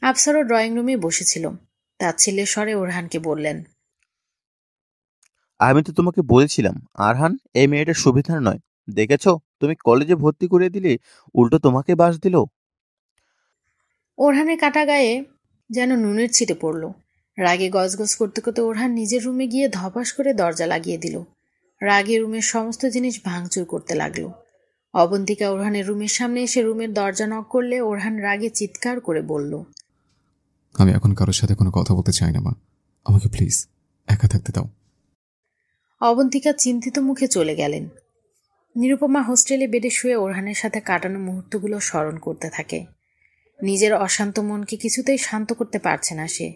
আফসারও ড্রয়িং রুমে বসেছিল। তাচ্ছিল্যের স্বরে ওরহানকে বললেন, আমি তো তোমাকে বলেছিলাম আরহান এই মেয়েটা সুবিধার নয়। দেখেছো, তুমি কলেজে ভর্তি করে দিলে, উল্টো তোমাকে বাস দিল। ওরহানের কাটা গায়ে যেন নুনের ছিটে পড়ল। রাগে গজগজ করতে করতে ওরহান নিজের রুমে গিয়ে ধপাস করে দরজা লাগিয়ে দিল। রাগে রুমের সমস্ত জিনিস ভাঙচুর করতে লাগলো। অবন্তিকা ওরহানের রুমের সামনে এসে রুমের দরজা নক করলে ওরহান রাগে চিৎকার করে বলল, আমি এখন কারোর সাথে কোনো কথা বলতে চাই না মা। আমাকে প্লিজ একা থাকতে দাও। অবন্তিকা চিন্তিত মুখে চলে গেলেন। নিরুপমা হোস্টেলে বেডে শুয়ে ওরহানের সাথে কাটানো মুহূর্তগুলো স্মরণ করতে থাকে। নিজের অশান্ত মনকে কিছুতেই শান্ত করতে পারছে না সে।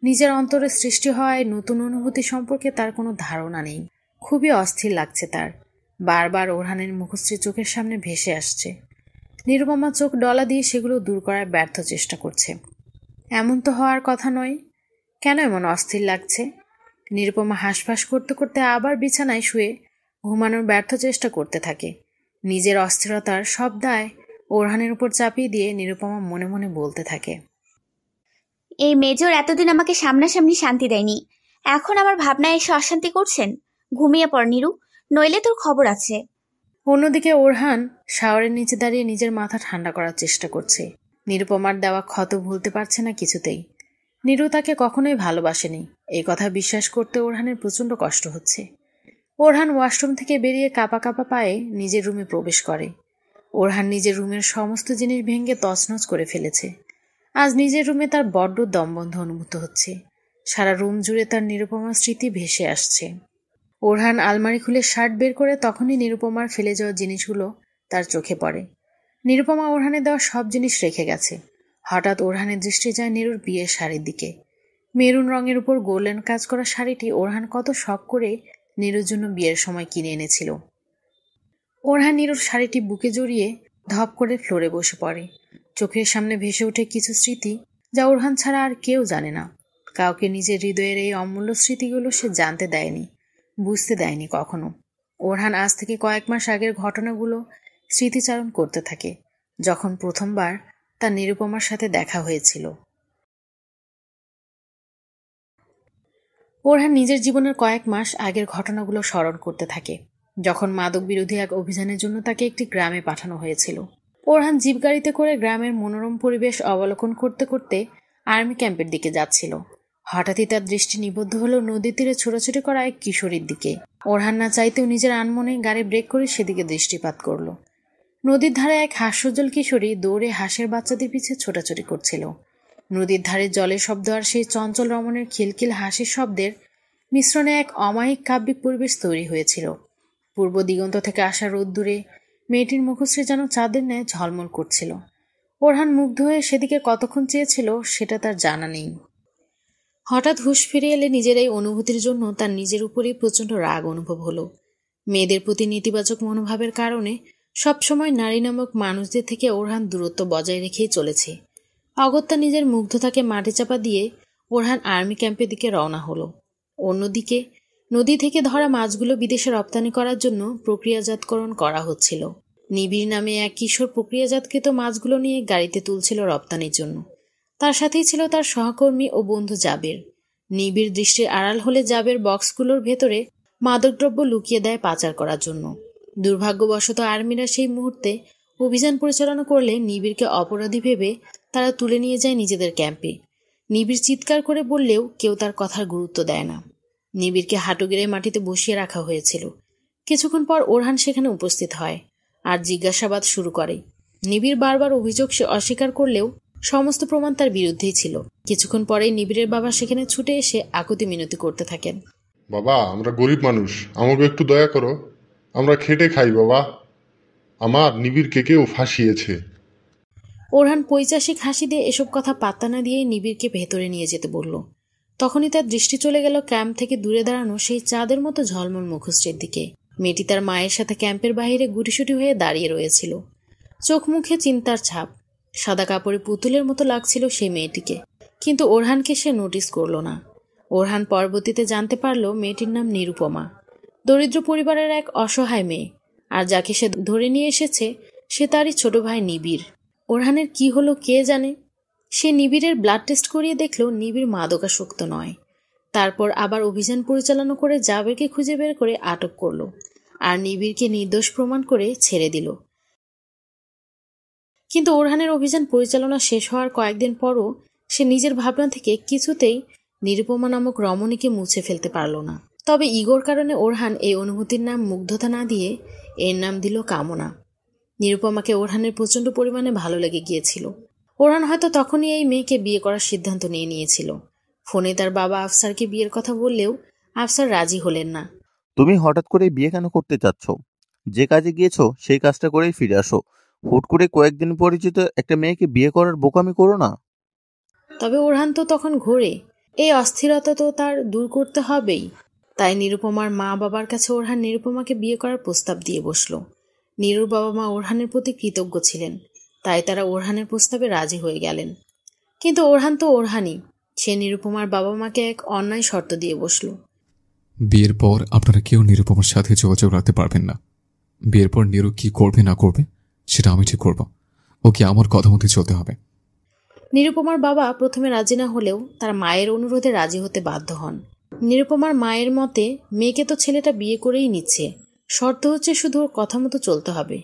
নিজের অন্তরে সৃষ্টি হওয়ায় নতুন অনুভূতি সম্পর্কে তার কোনো ধারণা নেই। খুবই অস্থির লাগছে তার। বারবার ওরহানের মুখশ্রী চোখের সামনে ভেসে আসছে। নিরুপমা চোখ ডলা দিয়ে সেগুলো দূর করার ব্যর্থ চেষ্টা করছে। এমন তো হওয়ার কথা নয়। কেন এমন অস্থির লাগছে? নিরুপমা হাঁসফাঁস করতে করতে আবার বিছানায় শুয়ে ঘুমানোর ব্যর্থ চেষ্টা করতে থাকে। নিজের অস্থিরতার সব দায় ওরহানের উপর চাপিয়ে দিয়ে নিরুপমা মনে মনে বলতে থাকে, এই মেজর এতদিন আমাকে সামনাসামনি শান্তি দেয়নি। এখন আমার ভাবনায় এসে অশান্তি করছেন। ঘুমিয়ে পড় নীরু, নইলে তোর খবর আছে। অন্যদিকে ওরহান শাওয়ারের নিচে দাঁড়িয়ে নিজের মাথা ঠান্ডা করার চেষ্টা করছে। নিরুপমার দেওয়া ক্ষত ভুলতে পারছে না কিছুতেই। নীরু তাকে কখনোই ভালোবাসেনি, এই কথা বিশ্বাস করতে ওরহানের প্রচণ্ড কষ্ট হচ্ছে। ওরহান ওয়াশরুম থেকে বেরিয়ে কাঁপা কাঁপা পায়ে নিজের রুমে প্রবেশ করে। ওরহান নিজের রুমের সমস্ত জিনিস ভেঙে তছনছ করে ফেলেছে। আজ নিজের রুমে তার বড্ড দমবন্ধ অনুভূত হচ্ছে। সারা রুম জুড়ে তার নিরুপমার স্মৃতি ভেসে আসছে। ওরহান আলমারি খুলে শার্ট বের করে তখনই নিরুপমার ফেলে যাওয়া জিনিসগুলো তার চোখে পড়ে। নিরুপমা ওরহানের দেওয়া সব জিনিস রেখে গেছে। হঠাৎ ওরহানের দৃষ্টি যায় নীরুর বিয়ের শাড়ির দিকে। মেরুন রঙের উপর গোল্ডেন কাজ করা শাড়িটি ওরহান কত শখ করে নীরুর জন্য বিয়ের সময় কিনে এনেছিল। ওরহান নীরুর শাড়িটি বুকে জড়িয়ে ধপ করে ফ্লোরে বসে পড়ে। চোখের সামনে ভেসে ওঠে কিছু স্মৃতি যা ওরহান ছাড়া আর কেউ জানে না। কাউকে নিজের হৃদয়ের এই অমূল্য স্মৃতিগুলো সে জানতে দেয়নি, বুঝতে দেয়নি কখনো। ওরহান আজ থেকে কয়েক মাস আগের ঘটনাগুলো স্মৃতিচারণ করতে থাকে, যখন প্রথমবার তার নিরুপমার সাথে দেখা হয়েছিল। ওরহান নিজের জীবনের কয়েক মাস আগের ঘটনাগুলো স্মরণ করতে থাকে, যখন মাদক বিরোধী এক অভিযানের জন্য তাকে একটি গ্রামে পাঠানো হয়েছিল। ওরহান জিপ গাড়িতে করে গ্রামের মনোরম পরিবেশ অবলোকন করতে করতে আর্মি ক্যাম্পের দিকে যাচ্ছিল। হঠাৎই তার দৃষ্টি নিবদ্ধ হলো নদীর তীরে ছোটাছুটি করা এক কিশোরীর দিকে। ওরহান না চাইতেও নিজের আনমনে গাড়ি ব্রেক করে সেদিকে দৃষ্টিপাত করল। নদীর ধারে এক হাস্যোজ্জ্বল কিশোরী দৌড়ে হাঁসের বাচ্চাদের পিছে ছোটাছুটি করছিল। নদীর ধারে জলের শব্দ আর সেই চঞ্চল রমণের খিলখিল হাসির শব্দের মিশ্রণে এক অমায়িক কাব্যিক পরিবেশ তৈরি হয়েছিল। পূর্ব দিগন্ত থেকে আসা রোদ্দুরে মেয়েটির মুখশ্রী যেন চাঁদের ন্যায় ঝলমল করছিল। ওরহান মুগ্ধ হয়ে সেদিকে কতক্ষণ চেয়েছিল সেটা তার জানা নেই। হঠাৎ হুঁশ ফিরে এলে নিজের এই অনুভূতির জন্য তার নিজের উপরেই প্রচণ্ড রাগ অনুভব হলো। মেয়েদের প্রতি নেতিবাচক মনোভাবের কারণে সবসময় নারী নামক মানুষদের থেকে ওরহান দূরত্ব বজায় রেখেই চলেছে। অগত্যা নিজের মুগ্ধতাকে মাটি চাপা দিয়ে ওরহান আর্মি ক্যাম্পের দিকে রওনা হলো। অন্যদিকে নদী থেকে ধরা মাছগুলো বিদেশে রপ্তানি করার জন্য প্রক্রিয়াজাতকরণ করা হচ্ছিল। নিবিড় নামে এক কিশোর প্রক্রিয়াজাতকৃত মাছগুলো নিয়ে গাড়িতে তুলছিল রপ্তানির জন্য। তার সাথেই ছিল তার সহকর্মী ও বন্ধু জাবের। নিবিড় দৃষ্টির আড়াল হলে জাবের বক্সগুলোর ভেতরে মাদকদ্রব্য লুকিয়ে দেয় পাচার করার জন্য। দুর্ভাগ্যবশত আর্মিরা সেই মুহূর্তে অভিযান পরিচালনা করলে নিবিড়কে অপরাধী ভেবে তারা তুলে নিয়ে যায় নিজেদের ক্যাম্পে। নিবিড় চিৎকার করে বললেও কেউ তার কথার গুরুত্ব দেয় না। নিবিড়কে হাঁটু গেড়ে মাটিতে বসিয়ে রাখা হয়েছিল। কিছুক্ষণ পর ওরহান সেখানে উপস্থিত হয় আর জিজ্ঞাসাবাদ শুরু করে। নিবিড় বারবার অভিযোগ সে অস্বীকার করলেও সমস্ত প্রমাণ তার বিরুদ্ধেই ছিল। কিছুক্ষণ পরেই নিবিড়ের বাবা সেখানে ছুটে এসে আকুতি মিনতি করতে থাকেন। বাবা, আমরা গরিব মানুষ, আমাকে একটু দয়া করো, আমরা খেটে খাই বাবা, আমার নিবিড়কে কেউ ফাঁসিয়েছে। ওরহান পৈচাসিক হাসি দিয়ে এসব কথা পাত্তা না দিয়ে নিবিড়কে ভেতরে নিয়ে যেতে বলল। তখনই তার দৃষ্টি চলে গেল ক্যাম্প থেকে দূরে দাঁড়ানো সেই চাঁদের মতো ঝলমল মুখশ্রীর দিকে। মেয়েটি তার মায়ের সাথে ক্যাম্পের বাইরে গুটিসুটি হয়ে দাঁড়িয়ে রয়েছিল, চোখ মুখে চিন্তার ছাপ। সাদা কাপড়ে পুতুলের মতো লাগছিল সেই মেয়েটিকে, কিন্তু ওরহানকে সে নোটিস করল না। ওরহান পরবর্তীতে জানতে পারল মেয়েটির নাম নিরুপমা, দরিদ্র পরিবারের এক অসহায় মেয়ে। আর যাকে সে ধরে নিয়ে এসেছে সে তারই ছোট ভাই নিবিড়। ওরহানের কি হলো কে জানে। সে নিবিড়ের ব্লাড টেস্ট করিয়ে দেখল নিবিড় মাদকাসক্ত নয়। তারপর আবার অভিযান পরিচালনা করে জাবেরকে খুঁজে বের করে আটক করল আর নিবিড়কে নির্দোষ প্রমাণ করে ছেড়ে দিল। কিন্তু ওরহানের অভিযান পরিচালনা শেষ হওয়ার কয়েকদিন পরও সে নিজের ভাবনা থেকে কিছুতেই নিরুপমা নামক রমণীকে মুছে ফেলতে পারল না। তবে ইগোর কারণে ওরহান এই অনুভূতির নাম মুগ্ধতা না দিয়ে এর নাম দিল কামনা। নিরুপমাকে ওরহানের প্রচণ্ড পরিমাণে ভালো লেগে গিয়েছিল। ওরহান হয়তো তখনই এই মেয়েকে বিয়ে করার সিদ্ধান্ত নিয়ে নিয়েছিল। ফোনে তার বাবা আফসারকে বিয়ের কথা বললেও আফসার রাজি হলেন না। তুমি হঠাৎ করে বিয়ে কেন করতে চাচ্ছ? যে কাজে গিয়েছো সেই কাজটা করেই ফিরে আসো। হুট করে কয়েকদিন পরিচিত একটা মেয়েকে বিয়ে করার বোকামি করো না। তবে ওরহান তো তখন ঘোরে, এই অস্থিরতা তো তার দূর করতে হবেই। তাই নিরুপমার মা বাবার কাছে ওরহান নিরুপমাকে বিয়ে করার প্রস্তাব দিয়ে বসল। নিরুর বাবা মা ওরহানের প্রতি কৃতজ্ঞ ছিলেন, তাই তারা ওরহানের প্রস্তাবে রাজি হয়ে গেলেন। কিন্তু ওরহান তো ওরহানই, সে নিরুপমার বাবা মাকে এক অন্যায় শর্ত দিয়ে বসল। বিয়ের পর আপনারা কেউ নিরুপমার সাথে যোগাযোগ রাখতে পারবেন না। বিয়ের পর নিরু কি করবে না করবে সেটা আমি ঠিক করব। ওকে আমার কথা মতো চলতে হবে। নিরুপমার বাবা প্রথমে রাজি না হলেও তার মায়ের অনুরোধে রাজি হতে বাধ্য হন। নিরুপমার মায়ের মতে মেয়েকে তো ছেলেটা বিয়ে করেই নিচ্ছে, শর্ত হচ্ছে শুধু ওর কথা মতো চলতে হবে।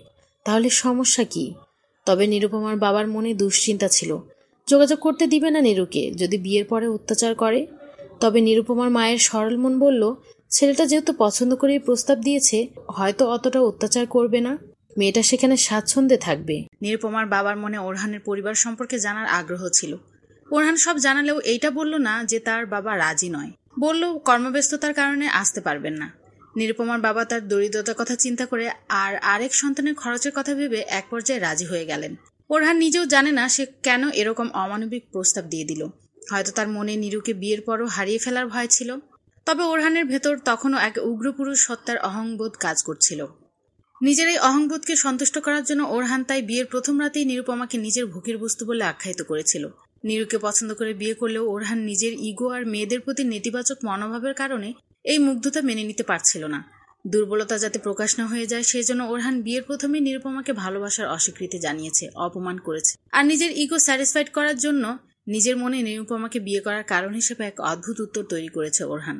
তাহলে সমস্যা কি? তবে নিরুপমার বাবার মনে দুশ্চিন্তা ছিল, যোগাযোগ করতে দিবে না নিরুকে যদি বিয়ের পরে অত্যাচার করে। তবে নিরুপমার মায়ের সরল মন বলল, ছেলেটা যেহেতু পছন্দ করেই প্রস্তাব দিয়েছে, হয়তো অতটা অত্যাচার করবে না, মেয়েটা সেখানে স্বাচ্ছন্দ্যে থাকবে। নিরুপমার বাবার মনে ওরহানের পরিবার সম্পর্কে জানার আগ্রহ ছিল। ওরহান সব জানালেও এইটা বলল না যে তার বাবা রাজি নয়, বলল কর্মব্যস্ততার কারণে আসতে পারবেন না। নিরুপমার বাবা তার দরিদ্রতার কথা চিন্তা করে আর আরেক সন্তানের খরচের কথা ভেবে এক পর্যায়ে রাজি হয়ে গেলেন। ওরহান নিজেও জানে না সে কেন এরকম অমানবিক প্রস্তাব দিয়ে দিল। হয়তো তার মনে নিরুকে বিয়ের পরও হারিয়ে ফেলার ভয় ছিল। তবে ওরহানের ভেতর তখনও এক উগ্রপুরুষ সত্তার অহংবোধ কাজ করছিল। নিজের এই অহংবোধকে সন্তুষ্ট করার জন্য ওরহান তাই বিয়ের প্রথম রাতেই নিরুপমাকে নিজের ভোগের বস্তু বলে আখ্যায়িত করেছিল। নিরুকে পছন্দ করে বিয়ে করলেও ওরহান নিজের ইগো আর মেয়েদের প্রতি নেতিবাচক মনোভাবের কারণে এই মুগ্ধতা মেনে নিতে পারছিল না। দুর্বলতা যাতে প্রকাশ না হয়ে যায় সেজন্য ওরহান বিয়ের প্রথমেই নিরুপমাকে ভালোবাসার অস্বীকৃতি জানিয়েছে, অপমান করেছে। আর নিজের ইগো স্যাটিসফাইড করার জন্য নিজের মনে নিরুপমাকে বিয়ে করার কারণ হিসেবে এক অদ্ভুত উত্তর তৈরি করেছে ওরহান।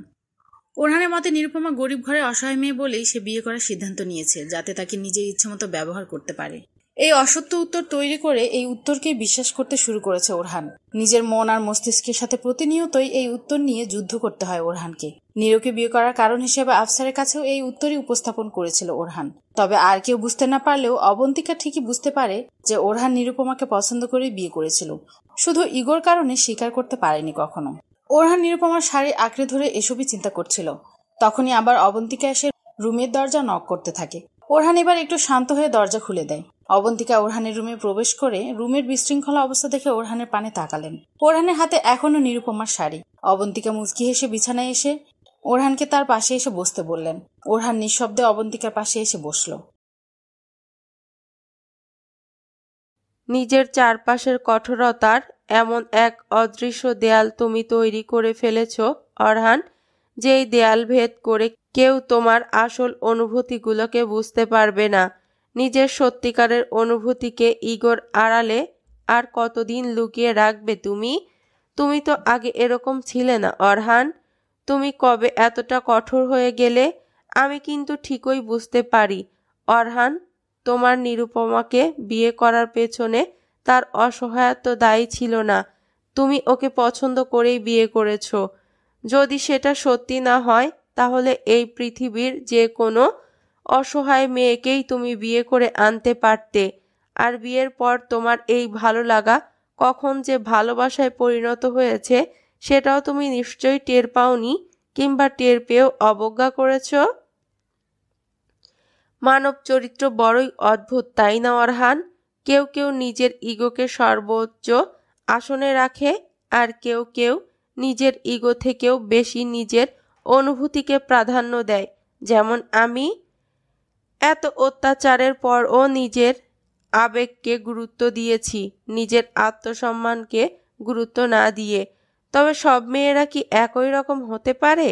ওরহানের মতে নিরুপমা গরিব ঘরে অসহায় মেয়ে বলেই সে বিয়ে করার সিদ্ধান্ত নিয়েছে, যাতে তাকে নিজের ইচ্ছেমতো ব্যবহার করতে পারে। এই অসত্য উত্তর তৈরি করে এই উত্তরকে বিশ্বাস করতে শুরু করেছে ওরহান। নিজের মন আর মস্তিষ্কের সাথে প্রতিনিয়তই এই উত্তর নিয়ে যুদ্ধ করতে হয় ওরহানকে। নিরুকে বিয়ে করার কারণ হিসেবে আফসারের কাছেও এই উত্তরই উপস্থাপন করেছিল ওরহান। তবে আর কেউ বুঝতে না পারলেও অবন্তিকা ঠিকই বুঝতে পারে যে ওরহান নিরুপমাকে পছন্দ করে বিয়ে করেছিল। শুধু ইগোর কারণে স্বীকার করতে পারেনি কখনো। ওরহান নিরুপমার শাড়ি আঁকড়ে ধরে এসবই চিন্তা করছিল। তখনই আবার অবন্তিকা এসে রুমের দরজা নক করতে থাকে। ওরহান এবার একটু শান্ত হয়ে দরজা খুলে দেয়। অবন্তিকা ওরহানের রুমে প্রবেশ করে রুমের বিশৃঙ্খলা অবস্থা দেখে ওরহানের পানে তাকালেন। ওরহানের হাতে এখনো নিরুপমার শাড়ি। অবন্তিকা মুচকি হেসে বিছানায় এসে ওরহানকে তার পাশে এসে বসতে বললেন। ওরহান নিঃশব্দে অবন্তিকার পাশে এসে বসল। নিজের চারপাশের কঠোরতার এমন এক অদৃশ্য দেয়াল তুমি তৈরি করে ফেলেছ অরহান, যেই দেয়াল ভেদ করে কেউ তোমার আসল অনুভূতিগুলোকে বুঝতে পারবে না। নিজের সত্যিকারের অনুভূতিকে ইগোর আড়ালে আর কতদিন লুকিয়ে রাখবে তুমি? তুমি তো আগে এরকম ছিলে না অরহান। তুমি কবে এতটা কঠোর হয়ে গেলে? আমি কিন্তু ঠিকই বুঝতে পারি অরহান, তোমার নিরুপমাকে বিয়ে করার পেছনে তার অসহায়ত্ব দায়ী ছিল না। তুমি ওকে পছন্দ করেই বিয়ে করেছো। যদি সেটা সত্যি না হয় তাহলে এই পৃথিবীর যে কোনো অসহায় মেয়েকেই তুমি বিয়ে করে আনতে পারতে। আর বিয়ের পর তোমার এই ভালো লাগা কখন যে ভালোবাসায় পরিণত হয়েছে সেটাও তুমি নিশ্চয়ই টের পাওনি, কিংবা টের পেয়েও অবজ্ঞা করেছো। মানব চরিত্র বড়ই অদ্ভুত, তাই না অরহান? কেউ কেউ নিজের ইগোকে সর্বোচ্চ আসনে রাখে, আর কেউ কেউ নিজের ইগো থেকেও বেশি নিজের অনুভূতিকে প্রাধান্য দেয়। যেমন আমি। এত অত্যাচারের পরও নিজের আবেগকে গুরুত্ব দিয়েছি, নিজের আত্মসম্মানকে গুরুত্ব না দিয়ে। তবে সব মেয়েরা কি একই রকম হতে পারে?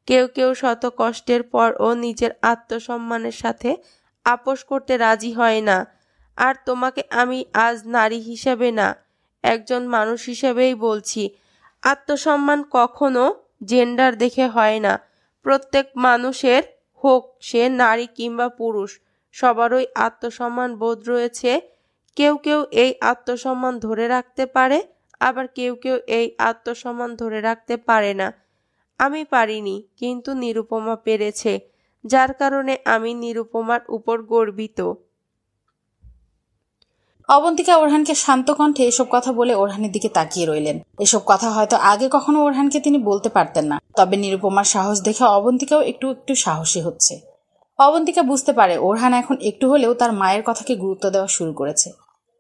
কেউ কেউ শত কষ্টের পরও নিজের আত্মসম্মানের সাথে আপোষ করতে রাজি হয় না। আর তোমাকে আমি আজ নারী হিসেবে না, একজন মানুষ হিসেবেই বলছি, আত্মসম্মান কখনো জেন্ডার দেখে হয় না। প্রত্যেক মানুষের, হোক সে নারী কিংবা পুরুষ, সবারই আত্মসম্মান বোধ রয়েছে। কেউ কেউ এই আত্মসম্মান ধরে রাখতে পারে, আবার কেউ কেউ এই আত্মসম্মান ধরে রাখতে পারে না। আমি পারিনি, কিন্তু নিরুপমা পেরেছে, যার কারণে আমি নিরুপমার উপর গর্বিত। অবন্তিকা ওরহানকে শান্ত কণ্ঠে এসব কথা বলে ওরহানের দিকে তাকিয়ে রইলেন। এসব কথা হয়তো আগে কখনো ওরহানকে তিনি বলতে পারতেন না, তবে নিরুপমার সাহস দেখে অবন্তিকাও একটু একটু সাহসী হচ্ছে। অবন্তিকা বুঝতে পারে ওরহান এখন একটু হলেও তার মায়ের কথাকে গুরুত্ব দেওয়া শুরু করেছে।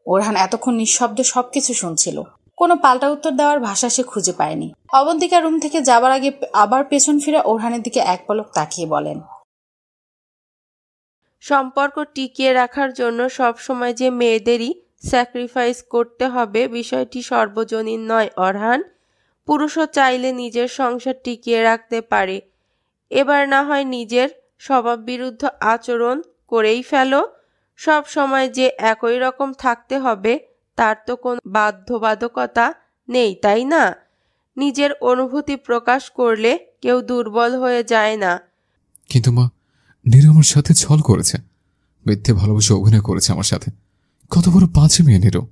ওরহান এতক্ষণ নিঃশব্দে সবকিছু শুনছিল, কোনো পাল্টা উত্তর দেওয়ার ভাষা সে খুঁজে পায়নি। অবন্তিকা রুম থেকে যাবার আগে আবার পেছন ফিরে ওরহানের দিকে এক পলক তাকিয়ে বলেন, সম্পর্ক টিকিয়ে রাখার জন্য সবসময় যে মেয়েদেরই স্যাক্রিফাইস করতে হবে বিষয়টি সর্বজনীন নয় অরহান। পুরুষও চাইলে নিজের সংসার টিকিয়ে রাখতে পারে। এবার না হয় নিজের স্বভাব বিরুদ্ধ আচরণ করেই ফেলো। সব সময় যে একই রকম থাকতে হবে তার তো কোনো বাধ্যবাধকতা নেই, তাই না? নিজের অনুভূতি প্রকাশ করলে কেউ দুর্বল হয়ে যায় না। কিন্তু মা, নীরু আমার সাথে ছল করেছে, মিথ্যে ভালোবাসা অভিনয় করেছে আমার সাথে। কত বড় পাঁচে মেয়ে নীরু।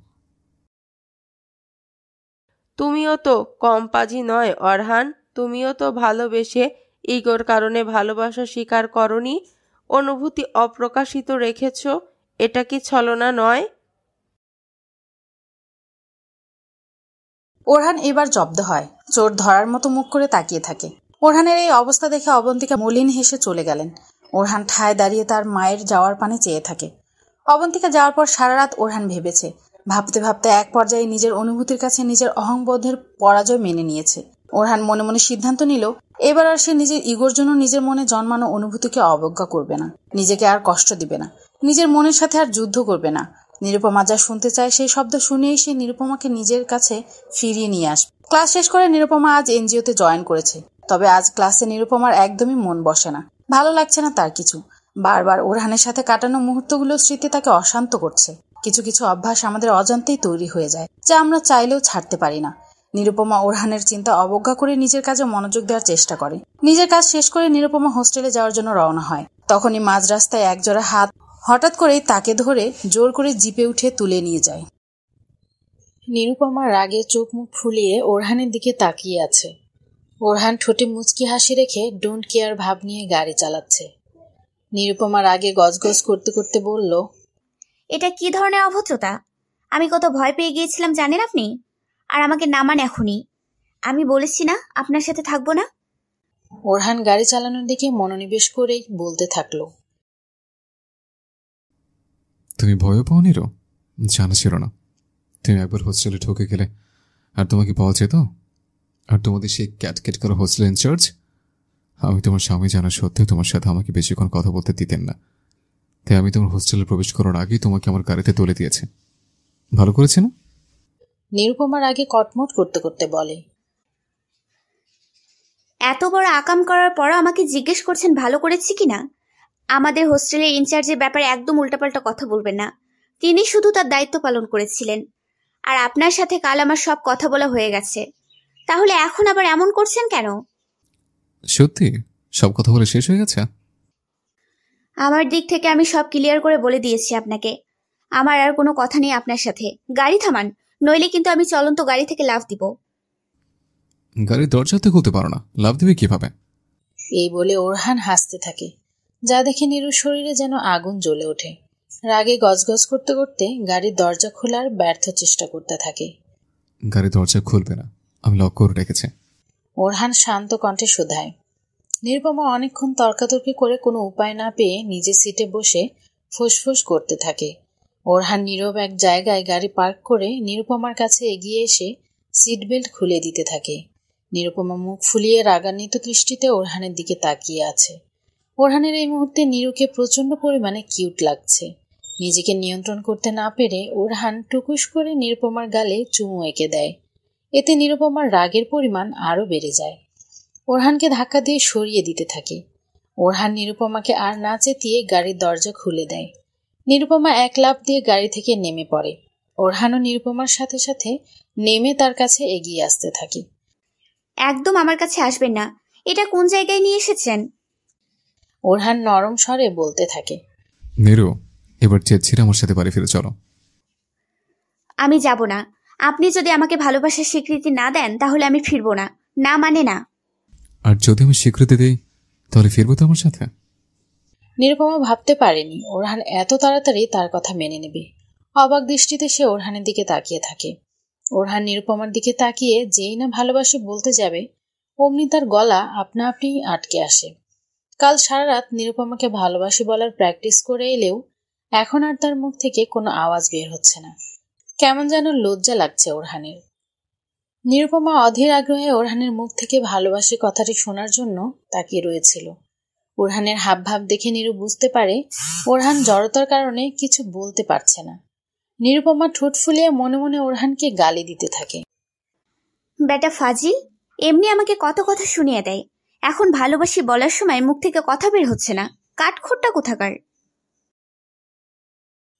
তুমিও তো কম পাজি নয় অরহান। তুমিও তো ভালোবেসে ইগোর কারণে ভালোবাসা স্বীকার করনি, অনুভূতি অপ্রকাশিত রেখেছ। এটা কি ছলনা নয়? ওরহান এবার জব্দ হয়, চোর ধরার মতো মুখ করে তাকিয়ে থাকে। ওরহানের এই অবস্থা দেখে অবন্তিকা মলিন হেসে চলে গেলেন। ওরহান ঠায় দাঁড়িয়ে তার মায়ের যাওয়ার পানে চেয়ে থাকে। অবন্তিকা যাওয়ার পর সারা রাত ওরহান ভেবেছে। ভাবতে ভাবতে এক পর্যায়ে নিজের অনুভূতির কাছে নিজের অহংবোধের পরাজয় মেনে নিয়েছে। ওরহান মনে মনে সিদ্ধান্ত নিল, এবার আর সে নিজের ইগোর জন্য নিজের মনে জন্মানো অনুভূতিকে অবজ্ঞা করবে না, নিজেকে আর কষ্ট দিবে না, নিজের মনের সাথে আর যুদ্ধ করবে না। নিরুপমা যা শুনতে চায় সেই শব্দ শুনেই সে নিরুপমাকে নিজের কাছে ফিরিয়ে নিয়ে আসবে। ক্লাস শেষ করে নিরুপমা আজ এনজিওতে জয়েন করেছে। তবে আজ ক্লাসে নিরুপমার একদমই মন বসে না, ভালো লাগছে না তার কিছু। বারবার ওরহানের সাথে কাটানো মুহূর্তগুলোর স্মৃতি তাকে অশান্ত করছে। কিছু কিছু অভ্যাস আমাদের অজান্তেই তৈরি হয়ে যায়, যা আমরা চাইলেও ছাড়তে পারি না। নিরুপমা ওরহানের চিন্তা অবজ্ঞা করে নিজের কাজে মনোযোগ দেওয়ার চেষ্টা করে। নিজের কাজ শেষ করে নিরুপমা হোস্টেলে যাওয়ার জন্য রওনা হয়। তখনই মাঝ রাস্তায় একজোড়া হাত হঠাৎ করেই তাকে ধরে জোর করে জিপে উঠে তুলে নিয়ে যায়। নিরুপমা রাগে চোখ মুখ ফুলিয়ে ওরহানের দিকে তাকিয়ে আছে। ওরহান ঠোঁটে মুচকি হাসি রেখে ডোন্ট কেয়ার ভাব নিয়ে গাড়ি চালাচ্ছে। নিরুপমা রাগে গজগজ করতে করতে বলল, এটা কি ধরনের অভদ্রতা? আমি কত ভয় পেয়ে গিয়েছিলাম জানেন আপনি? আর আমাকে নামান এখনই। আমি বলেছি না আপনার সাথে থাকবো না। ওরহান গাড়ি চালানোর দিকে মনোনিবেশ করেই বলতে থাকলো, তুমি ভয়ও পাও নিরো? জানা ছিল না। তুমি একবার হোস্টেলে ঢুকে গেলে আর তোমাকে পাওয়া যেত। আর তোমাদের সেই ক্যাট করা হোস্টেল ইনচার্জ, আমি তোমার স্বামী জানা সত্ত্বেও তোমার সাথে আমাকে বেশিক্ষণ কথা বলতে দিতেন না। তাই আমি তোমার হোস্টেলে প্রবেশ করার আগেই তোমাকে আমার গাড়িতে তুলে দিয়েছে। ভালো করেছে না? নিরুপমার আগে কটমট করতে করতে বলে, এত বড় আকাম করার পরও আমাকে জিজ্ঞেস করছেন ভালো করেছি কিনা? আমাদের হোস্টেলের ইনচার্জের ব্যাপারে একদম উল্টাপাল্টা কথা বলবেন না। তিনি শুধু তার দায়িত্ব পালন করেছিলেন। আর আপনার সাথে কাল আমার সব কথা বলা হয়ে গেছে, তাহলে এখন আবার এমন করছেন কেন? সত্যি সব কথা বলে শেষ হয়ে গেছে? আমার দিক থেকে আমি সব ক্লিয়ার করে বলে দিয়েছি আপনাকে। আমার আর কোনো কথা নেই আপনার সাথে। গাড়ি থামান, নইলে কিন্তু আমি চলন্ত গাড়ি থেকে লাফ দিব। গাড়ির দরজাতে খুলতে পারো না, লাভ দিবে কিভাবে? এই বলে ওরহান হাসতে থাকে, যা দেখে নিরুর শরীরে যেন আগুন জ্বলে ওঠে। রাগে গজগজ করতে করতে গাড়ির দরজা খোলার ব্যর্থ চেষ্টা করতে থাকে। গাড়ির দরজা খুলবে না, আমি লক করে রেখেছি। ওরহান শান্ত কণ্ঠে শোধায়। নিরুপমা অনেকক্ষণ তর্কাতর্কি করে কোনো উপায় না পেয়ে নিজের সিটে বসে ফুসফুস করতে থাকে। ওরহান নীরব এক জায়গায় গাড়ি পার্ক করে নিরুপমার কাছে এগিয়ে এসে সিট বেল্ট খুলে দিতে থাকে। নিরুপমা মুখ ফুলিয়ে রাগান্বিত দৃষ্টিতে ওরহানের দিকে তাকিয়ে আছে। ওরহানের এই মুহূর্তে নীরুকে প্রচন্ড পরিমাণে কিউট লাগছে। নিজেকে নিয়ন্ত্রণ করতে না পেরে ওরহান টুকুস করে নিরুপমার গালে চুমু এঁকে দেয়। এতে নিরুপমার রাগের পরিমাণ আরও বেড়ে যায়। ওরহানকে ধাক্কা দিয়ে সরিয়ে দিতে থাকে। ওরহান নিরুপমাকে আর না চেতিয়ে গাড়ির দরজা খুলে দেয়। নিরুপমা এক লাফ দিয়ে গাড়ি থেকে নেমে পড়ে। ওরহানও নিরুপমার সাথে সাথে নেমে তার কাছে এগিয়ে আসতে থাকে। একদম আমার কাছে আসবেন না, এটা কোন জায়গায় নিয়ে এসেছেন? ওরহান নরম স্বরে বলতে থাকে, নিরু, এবার জেদ ছেড়ে আমার সাথে বাড়ি ফিরে চলো। আমি যাব না। আপনি যদি আমাকে ভালোবাসার স্বীকৃতি না দেন তাহলে আমি ফিরবো না। না মানে না। আর যদি আমি স্বীকৃতি দিই তাহলে ফিরবো তো আমার সাথে? নিরুপমা ভাবতে পারেনি ওরহান এত তাড়াতাড়ি তার কথা মেনে নেবে। অবাক দৃষ্টিতে সে ওরহানের দিকে তাকিয়ে থাকে। ওরহান নিরুপমার দিকে তাকিয়ে যেই না ভালোবাসি বলতে যাবে, অমনি তার গলা আপনা আপনি আটকে আসে। কাল সারা রাত নিরুপমাকে ভালোবাসি বলার প্র্যাকটিস করে এলেও এখন আর তার মুখ থেকে কোনো আওয়াজ বের হচ্ছে না। কেমন যেন লজ্জা লাগছে ওরহানের। নিরুপমা অধীর আগ্রহে ওরহানের মুখ থেকে ভালোবাসি কথাটি শোনার জন্য তাকিয়ে রয়েছিল। ওরহানের হাবভাব দেখে নিরু বুঝতে পারে ওরহান জড়তার কারণে কিছু বলতে পারছে না। নিরুপমা ঠোঁট ফুলিয়ে মনে মনে ওরহানকে গালি দিতে থাকে। বেটা ফাজিল, এমনি আমাকে কত কথা শুনিয়ে দেয়, এখন ভালোবাসি বলার সময় মুখ থেকে কথা বের হচ্ছে না। কাঠখোট্টা কোথাকার।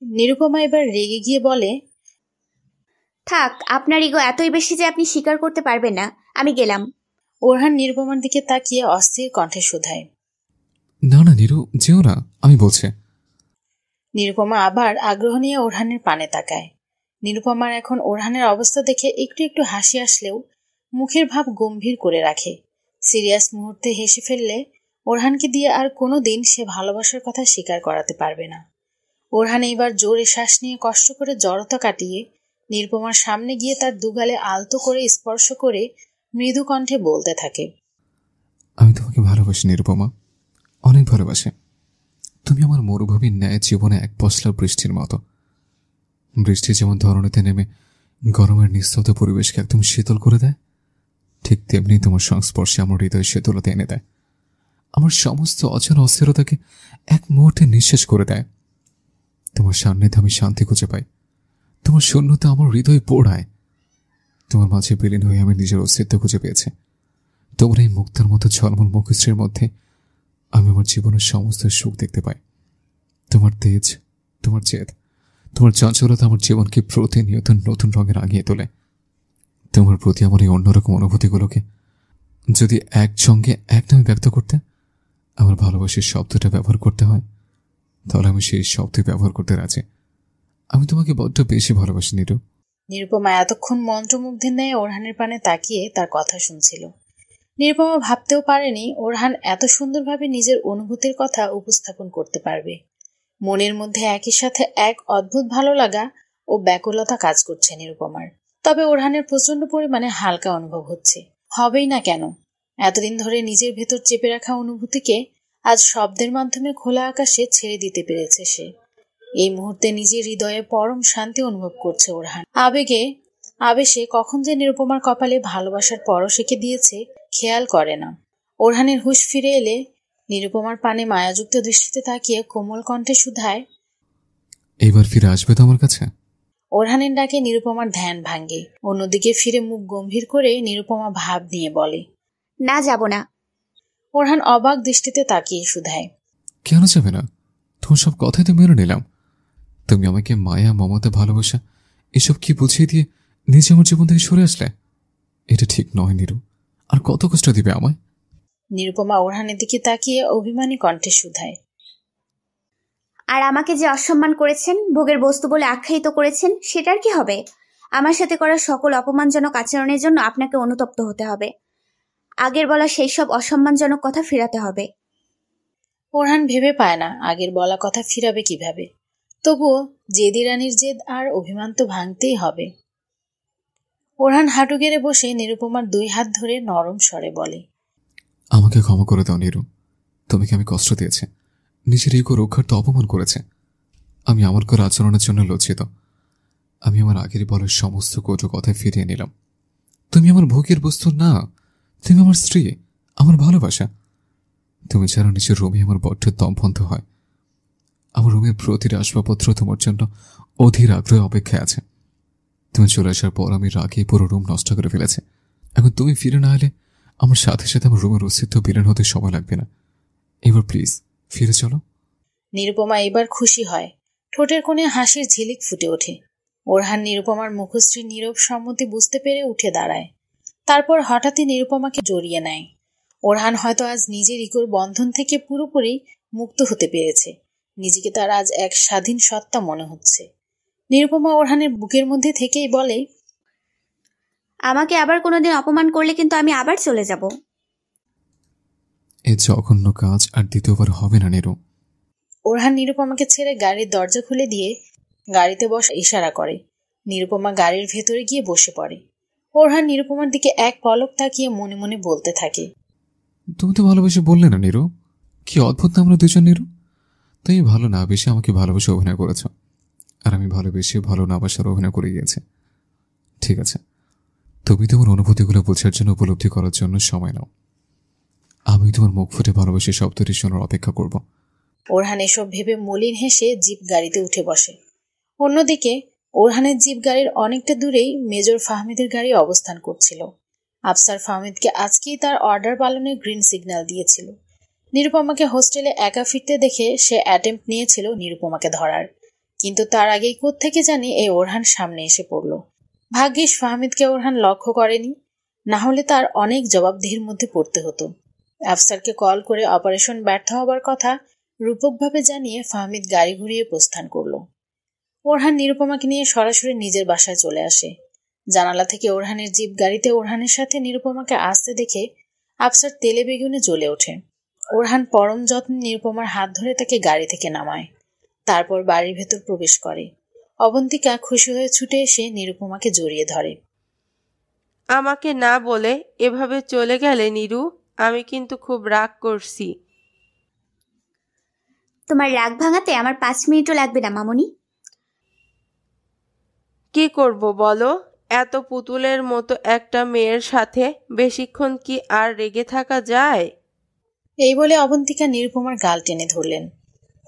নিরুপমা এবার রেগে গিয়ে বলে, থাক, আপনার ইগো এতই বেশি যে আপনি স্বীকার করতে পারবেন না। আমি গেলাম। ওরহান নিরুপমার দিকে তাকিয়ে অস্থির কণ্ঠে শোধায়, না না নিরু, যেও না, আমি বলছি। নিরুপমা আবার আগ্রহ নিয়ে ওরহানের পানে তাকায়। নিরুপমার এখন ওরহানের অবস্থা দেখে একটু একটু হাসি আসলেও মুখের ভাব গম্ভীর করে রাখে। সিরিয়াস মুহূর্তে হেসে ফেললে ওরহানকে দিয়ে আর কোনো দিন সে ভালোবাসার কথা স্বীকার করাতে পারবে না। ওরহান এইবার জোরে শ্বাস নিয়ে কষ্ট করে জড়তা কাটিয়ে নিরুপমার সামনে গিয়ে তার দুগালে আলতো করে স্পর্শ করে মৃদু কণ্ঠে বলতে থাকে, আমি তোমাকে ভালোবাসি নিরুপমা, অনেক ভালোবাসি। তুমি আমার মরুভূমির ন্যায় জীবনে এক পশলা বৃষ্টির মতো। বৃষ্টি যেমন ধরণীতে নেমে গরমের নিস্তব্ধ পরিবেশকে একদম শীতল করে দেয়, ঠিক তেমনি তোমার সংস্পর্শে আমার হৃদয় শীতলতা এনে দেয়। আমার সমস্ত অচেনা অস্থিরতাকে এক মুহূর্তে নিঃশেষ করে দেয়। তোমার সান্নিধ্যে আমি শান্তি খুঁজে পাই। তোমার শূন্যতা আমার হৃদয় পোড়ায়। তোমার মাঝে বিলীন হয়ে আমি নিজের অস্তিত্ব খুঁজে পেয়েছি। তোমার এই মুক্তার মতো ঝলমল মুখশ্রীর মধ্যে আমি আমার জীবনের সমস্ত সুখ দেখতে পাই। তোমার তেজ, তোমার জেদ, তোমার চঞ্চলতা আমার জীবনকে প্রতিনিয়ত নতুন রঙে রাঙিয়ে তোলে। তোমার প্রতি আমার এই অন্যরকম অনুভূতিগুলোকে যদি একসঙ্গে এক নামে ব্যক্ত করতে আমার ভালোবাসার শব্দটা ব্যবহার করতে হয়, তাহলে আমি সেই শব্দই ব্যবহার করতে রাজি। আমি তোমাকে বড্ড বেশি ভালোবাসি নিরু। নিরুপমা এতক্ষণ মন্ত্রমুগ্ধের ন্যায় ওরহানের পানে তাকিয়ে তার কথা শুনছিল। নিরুপমা ভাবতেও পারেনি ওরহান এত সুন্দরভাবে নিজের অনুভূতির কথা উপস্থাপন করতে পারবে। মনের মধ্যে একই সাথে এক অদ্ভুত ভালো লাগা ও ব্যাকুলতা কাজ করছে নিরুপমার। তবে ওরহানের প্রচন্ড পরিমাণে হালকা অনুভব হচ্ছে। হবেই না কেন, এতদিন ধরে নিজের ভেতর চেপে রাখা অনুভূতিকে আজ শব্দের মাধ্যমে খোলা আকাশে ছেড়ে দিতে পেরেছে সে। এই মুহূর্তে নিজের হৃদয়ে পরম শান্তি অনুভব করছে ওরহান। আবেশে কখন যে নিরুপমার কপালে ভালোবাসার পরশ এঁকে দিয়েছে খেয়াল করে না। ওরহানের হুঁশ ফিরে এলে নিরুপমার পানে মায়াযুক্ত দৃষ্টিতে তাকিয়ে কোমল কণ্ঠে শুধায়, এইবার ফিরে আসবে তো আমার কাছে? ওরহানের ডাকে নিরুপমার ধ্যান ভাঙ্গে। অন্যদিকে ফিরে মুখ গম্ভীর করে নিরুপমা ভাব নিয়ে বলে, না, যাব না। ওরহান অবাক দৃষ্টিতে তাকিয়ে শুধায়, কেন যাবে না? তোমার সব কথাই তো মেনে নিলাম। তুমি আমাকে মায়া, মমতা, ভালোবাসা এসব কি বুঝিয়ে দিয়ে নিজে আমার জীবন থেকে সরে আসলে? এটা ঠিক নয় নিরু। আর কত কষ্ট দিবে আমায়? নিরুপমা ওরহানের দিকে তাকিয়ে অভিমানী কণ্ঠে শুধায়, আর আমাকে যে অসম্মান করেছেন, ভোগের বস্তু বলে আখ্যায়িত করেছেন, সেটার কি হবে? আমার সাথে করা সকল অপমানজনক আচরণের জন্য আপনাকে অনুতপ্ত হতে হবে। আগের বলা সেই সব অসম্মানজনক কথা ফেরাতে হবে। ওরহান ভেবে পায় না আগের বলা কথা ফিরাবে কিভাবে। তবুও জেদি রানীর জেদ আর অভিমান তো ভাঙতেই হবে। ওরহান হাঁটু গেড়ে বসে নিরুপমার 2 হাত ধরে নরম স্বরে বলে, আমাকে ক্ষমা করে দাও নিরু। তোমাকে আমি কষ্ট দিয়েছি, নিজের ইগো রক্ষার্থে অপমান করেছে। আমি আমার করা আচরণের জন্য লজ্জিত। আমি আমার আগের বলার সমস্ত কটু কথা ফিরিয়ে নিলাম। তুমি আমার ভোগের বস্তু না, তুমি আমার স্ত্রী, আমার ভালোবাসা। তুমি ছাড়া নিজের রুমে আমার বড্ড দম বন্ধ হয়। আমার রুমের প্রতিটা আসবাবপত্র তোমার জন্য অধীর আগ্রহে অপেক্ষায় আছে। তুমি চলে আসার পর আমি রাগে পুরো রুম নষ্ট করে ফেলেছি। এখন তুমি ফিরে না এলে আমার সাথে সাথে আমার রুমের অস্তিত্ব বিলীন হতে সময় লাগবে না। এবার প্লিজ ফিরে চলো। নিরুপমা এবার খুশি হয়। ঠোঁটের কোণে হাসির ঝিলিক ফুটে ওঠে। ওরহান নিরুপমার মুখশ্রীর নীরব সম্মতি বুঝতে পেরে উঠে দাঁড়ায়। তারপর হঠাৎই নিরুপমাকে জড়িয়ে নেয়। ওরহান হয়তো আজ নিজের ইগোর বন্ধন থেকে পুরোপুরি মুক্ত হতে পেরেছে। নিজেকে তার আজ এক স্বাধীন সত্তা মনে হচ্ছে। নিরুপমা ওরহানের বুকের মধ্যে থেকেই বলে, আমাকে আবার কোনোদিন অপমান করলে কিন্তু আমি আবার চলে যাব। এই জঘন্য কাজ আর দ্বিতীয়বার হবে না নিরু। ওরহান নিরুপমাকে ছেড়ে গাড়ির দরজা খুলে দিয়ে গাড়িতে বসা ইশারা করে। নিরুপমা গাড়ির ভেতরে গিয়ে বসে পড়ে। ওরহান নিরুপমার দিকে এক পলক তাকিয়ে মনে মনে বলতে থাকে, তুমি তো ভালোবেসে বললে না নিরু? কি অদ্ভুত না আমরা দুজন নিরু। তুমি ভালো না বেশি আমাকে ভালোবেসে অভিনয় করেছ, আর আমি ভালোবেসে ভালো না বাসার অভিনয় করে গিয়েছি। ঠিক আছে, তুমি তোমার অনুভূতিগুলো বোঝার জন্য, উপলব্ধি করার জন্য সময় নাও। আমি তোমার মুখ ফুটে ভালোবেসে শব্দটি শোনার অপেক্ষা করব। ওরহান এসব ভেবে মলিন হেসে জিপ গাড়িতে উঠে বসে। অন্যদিকে ওরহানের জিপ গাড়ির অনেকটা দূরেই মেজর ফাহমিদের গাড়ি অবস্থান করছিল। আফসার ফাহমিদকে আজকেই তার অর্ডার পালনের গ্রিন সিগন্যাল দিয়েছিল। নিরুপমাকে হোস্টেলে একা ফিরতে দেখে সে অ্যাটেম্প্ট নিয়েছিল নিরুপমাকে ধরার, কিন্তু তার আগেই কোত্থেকে জানি এই ওরহান সামনে এসে পড়ল। ভাগ্যিস ফাহমিদকে ওরহান লক্ষ্য করেনি, না হলে তার অনেক জবাবদিহির মধ্যে পড়তে হতো। আফসারকে কল করে অপারেশন ব্যর্থ হবার কথা রূপকভাবে জানিয়ে ফাহমিদ গাড়ি ঘুরিয়ে প্রস্থান করল। ওরহান নিরুপমাকে নিয়ে সরাসরি নিজের বাসায় চলে আসে। জানালা থেকে ওরহানের জিপ গাড়িতে ওরহানের সাথে নিরুপমাকে আসতে দেখে আফসার তেলে বেগুনে জ্বলে ওঠে। ওরহান পরম যত্নে নিরুপমার হাত ধরে তাকে গাড়ি থেকে নামায়। তারপর বাড়ির ভেতর প্রবেশ করে। অবন্তিকা খুশি হয়ে ছুটে এসে নিরুপমাকে জড়িয়ে ধরে। আমাকে না বলে এভাবে চলে গেলে নিরু, আমি কিন্তু খুব রাগ করছি। তোমার রাগ ভাঙাতে আমার 5 মিনিটও লাগবে না মামনি। কি করব বলো? এত পুতুলের মতো একটা মেয়ের সাথে বেশিক্ষণ কি আর রেগে থাকা যায়? এই বলে অবন্তিকা নিরুপমার গাল টেনে ধরলেন।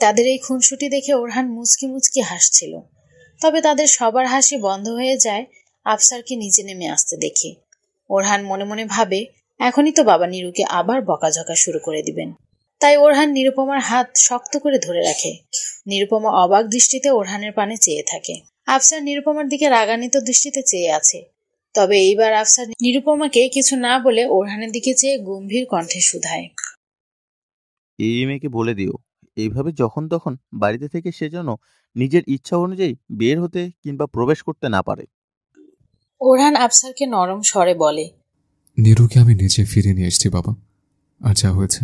তাদের এই খুনসুটি দেখে ওরহান মুচকি মুচকি হাসছিল। তবে তাদের সবার হাসি বন্ধ হয়ে যায় আফসারকে নিচে নেমে আসতে দেখে। ওরহান মনে মনে ভাবে, এখনই তো বাবা নিরুকে আবার বকাঝকা শুরু করে দিবেন। তাই ওরহান নিরুপমার হাত শক্ত করে ধরে রাখে। নিরুপমা অবাক দৃষ্টিতে ওরহানের পানে চেয়ে থাকে। আফসার নিরুপমার দিকে রাগান্বিত দৃষ্টিতে চেয়ে আছে। তবে এইবার আফসার নিরুপমাকে কিছু না বলে ওরহানের দিকে চেয়ে গম্ভীর কণ্ঠে শুধায়, এই মেয়েকে বলে দিও, এইভাবে যখন তখন বাড়িতে থেকে সে যেন নিজের ইচ্ছা অনুযায়ী বের হতে কিংবা প্রবেশ করতে না পারে। ওরহান আফসারকে নরম স্বরে বলে, নিরুকে আমি নিজে ফিরে নিয়ে এসেছি বাবা, আর যা হয়েছে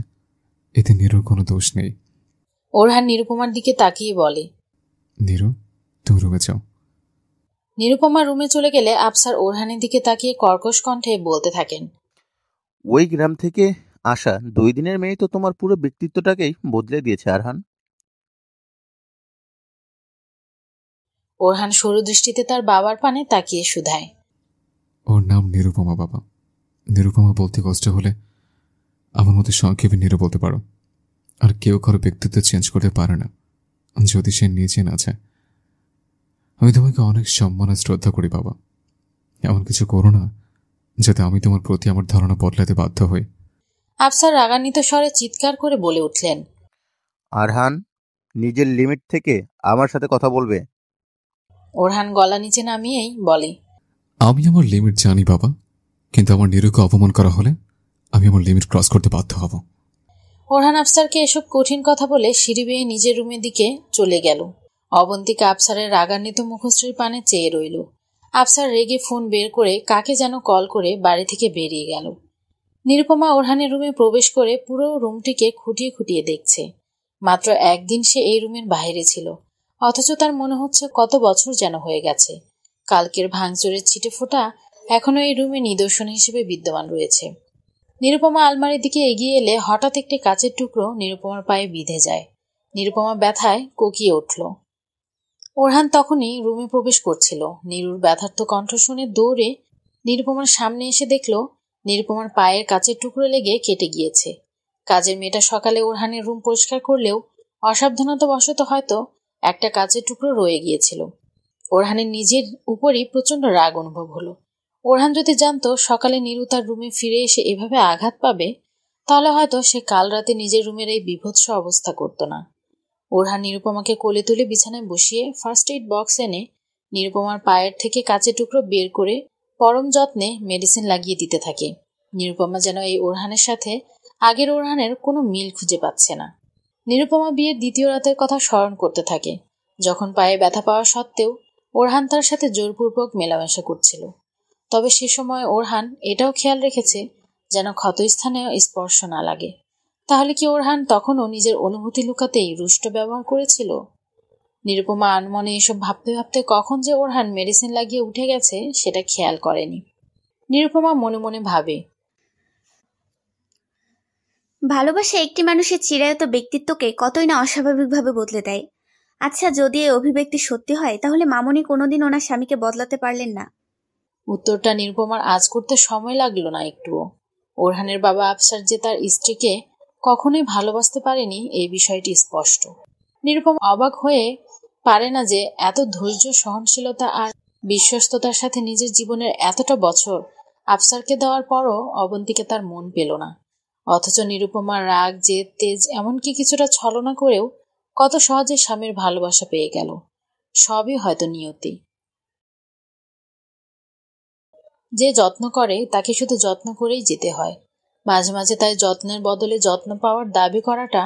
এতে নিরুর কোনো দোষ নেই। ওরহান নিরুপমার দিকে তাকিয়ে বলে, নিরু, তুমি রুমে যাও। নিরুপমা রুমে চলে গেলে আফসার ওরহানের দিকে তাকিয়ে কর্কশ কণ্ঠে বলতে থাকেন, ওই গ্রাম থেকে আসা 2 দিনের মেয়ে তো তোমার পুরো ব্যক্তিত্বটাকেই বদলে দিয়েছে আরহান। ওরহান সরু দৃষ্টিতে তার বাবার পানে তাকিয়ে শুধায়, ওর নাম নিরুপমা বাবা। নিরুপমা বলতে কষ্ট হলে আমার মতো সংক্ষেপে নিরু বলতে পারো। আর কেউ কারো ব্যক্তিত্ব চেঞ্জ করতে পারে না যদি সে নিজে না চায়। আমি তোমাকে অনেক সম্মান আর শ্রদ্ধা করি বাবা। এমন কিছু করো না যাতে আমি তোমার প্রতি আমার ধারণা বদলাতে বাধ্য হই। আফসার রাগান্বিত স্বরে চিৎকার করে বলে উঠলেন, আরহান, নিজের লিমিট থেকে আমার সাথে কথা বলবে। ওরহান গলা নিচে নামিয়েই বলে, আমি আমার লিমিট জানি বাবা, কিন্তু আমার নিরুকে অপমান করা হলে আমি আমার লিমিট ক্রস করতে বাধ্য হব। ওরহান আফসারকে এসব কঠিন কথা বলে সিঁড়ি বেয়ে নিজের রুমের দিকে চলে গেল। অবন্তিকা আফসারের রাগান্বিত মুখশ্রীর পানে চেয়ে রইল। আফসার রেগে ফোন বের করে কাকে যেন কল করে বাড়ি থেকে বেরিয়ে গেল। নিরুপমা ওরহানের রুমে প্রবেশ করে পুরো রুমটিকে খুঁটিয়ে খুঁটিয়ে দেখছে। মাত্র একদিন সে এই রুমের বাইরে ছিল, অথচ তার মনে হচ্ছে কত বছর যেন হয়ে গেছে। কালকের ভাঙচুরের ছিটে ফোঁটা এখনো এই রুমে নিদর্শন হিসেবে বিদ্যমান রয়েছে। নিরুপমা আলমারির দিকে এগিয়ে এলে হঠাৎ একটি কাচের টুকরো নিরুপমার পায়ে বিঁধে যায়। নিরুপমা ব্যথায় কোকিয়ে উঠল। ওরহান তখনই রুমে প্রবেশ করছিল। নিরুর ব্যথার্থ কণ্ঠ শুনে দৌড়ে নিরুপমার সামনে এসে দেখল নিরুপমার পায়ের কাচের টুকরো লেগে কেটে গিয়েছে। কাজের মেয়েটা সকালে ওরহানের রুম পরিষ্কার করলেও অসাবধানতাবশত হয়তো একটা কাচের টুকরো রয়ে গিয়েছিল। ওরহানের নিজের উপরই প্রচন্ড রাগ অনুভব হলো। ওরহান যদি জানতো সকালে নিরু তার রুমে ফিরে এসে এভাবে আঘাত পাবে, তাহলে হয়তো সে কাল রাতে নিজের রুমের এই বিভৎস অবস্থা করত না। ওরহান নিরুপমাকে কোলে তুলে বিছানায় বসিয়ে ফার্স্ট এইড বক্স এনে নিরুপমার পায়ের থেকে কাচের টুকরো বের করে পরম যত্নে মেডিসিন লাগিয়ে দিতে থাকে। নিরুপমা যেন এই ওরহানের সাথে আগের ওরহানের কোনো মিল খুঁজে পাচ্ছে না। নিরুপমা বিয়ের দ্বিতীয় রাতের কথা স্মরণ করতে থাকে, যখন পায়ে ব্যথা পাওয়া সত্ত্বেও ওরহান তার সাথে জোরপূর্বক মেলামেশা করছিল। তবে সে সময় ওরহান এটাও খেয়াল রেখেছে যেন ক্ষতস্থানেও স্পর্শ না লাগে। তাহলে কি ওরহান তখনও নিজের অনুভূতি লুকাতেই রুষ্ট ব্যবহার করেছিল? নিরুপমা আনমনে এসব ভাবতে ভাবতে কখন যে ওরহান মেডিসিন লাগিয়ে উঠে গেছে সেটা খেয়াল করেনি। নিরুপমা মনে মনে ভাবে, ভালোবাসা একটি মানুষের চিরায়ত ব্যক্তিত্বকে কতই না অস্বাভাবিকভাবে বদলে দেয়। আচ্ছা, যদি এই অভিব্যক্তি সত্যি হয়, তাহলে মামনি কোনোদিন ওনার স্বামীকে বদলাতে পারলেন না। উত্তরটা নিরুপমার আজ করতে সময় লাগলো না একটুও। ওরহানের বাবা আফসার যে তার স্ত্রীকে কখনোই ভালোবাসতে পারেনি এই বিষয়টি স্পষ্ট। নিরুপমা অবাক হয়ে পারে না যে এত ধৈর্য, সহনশীলতা আর বিশ্বস্ততার সাথে নিজের জীবনের এতটা বছর আফসারকে দেওয়ার পরও অবন্তিকে তার মন পেল না। অথচ নিরুপমার রাগ, জেদ, তেজ, এমনকি কিছুটা ছলনা করেও কত সহজে স্বামীর ভালোবাসা পেয়ে গেল। সবই হয়তো নিয়তি। যে যত্ন করে তাকে শুধু যত্ন করেই যেতে হয়। মাঝে মাঝে তাই যত্নের বদলে যত্ন পাওয়ার দাবি করাটা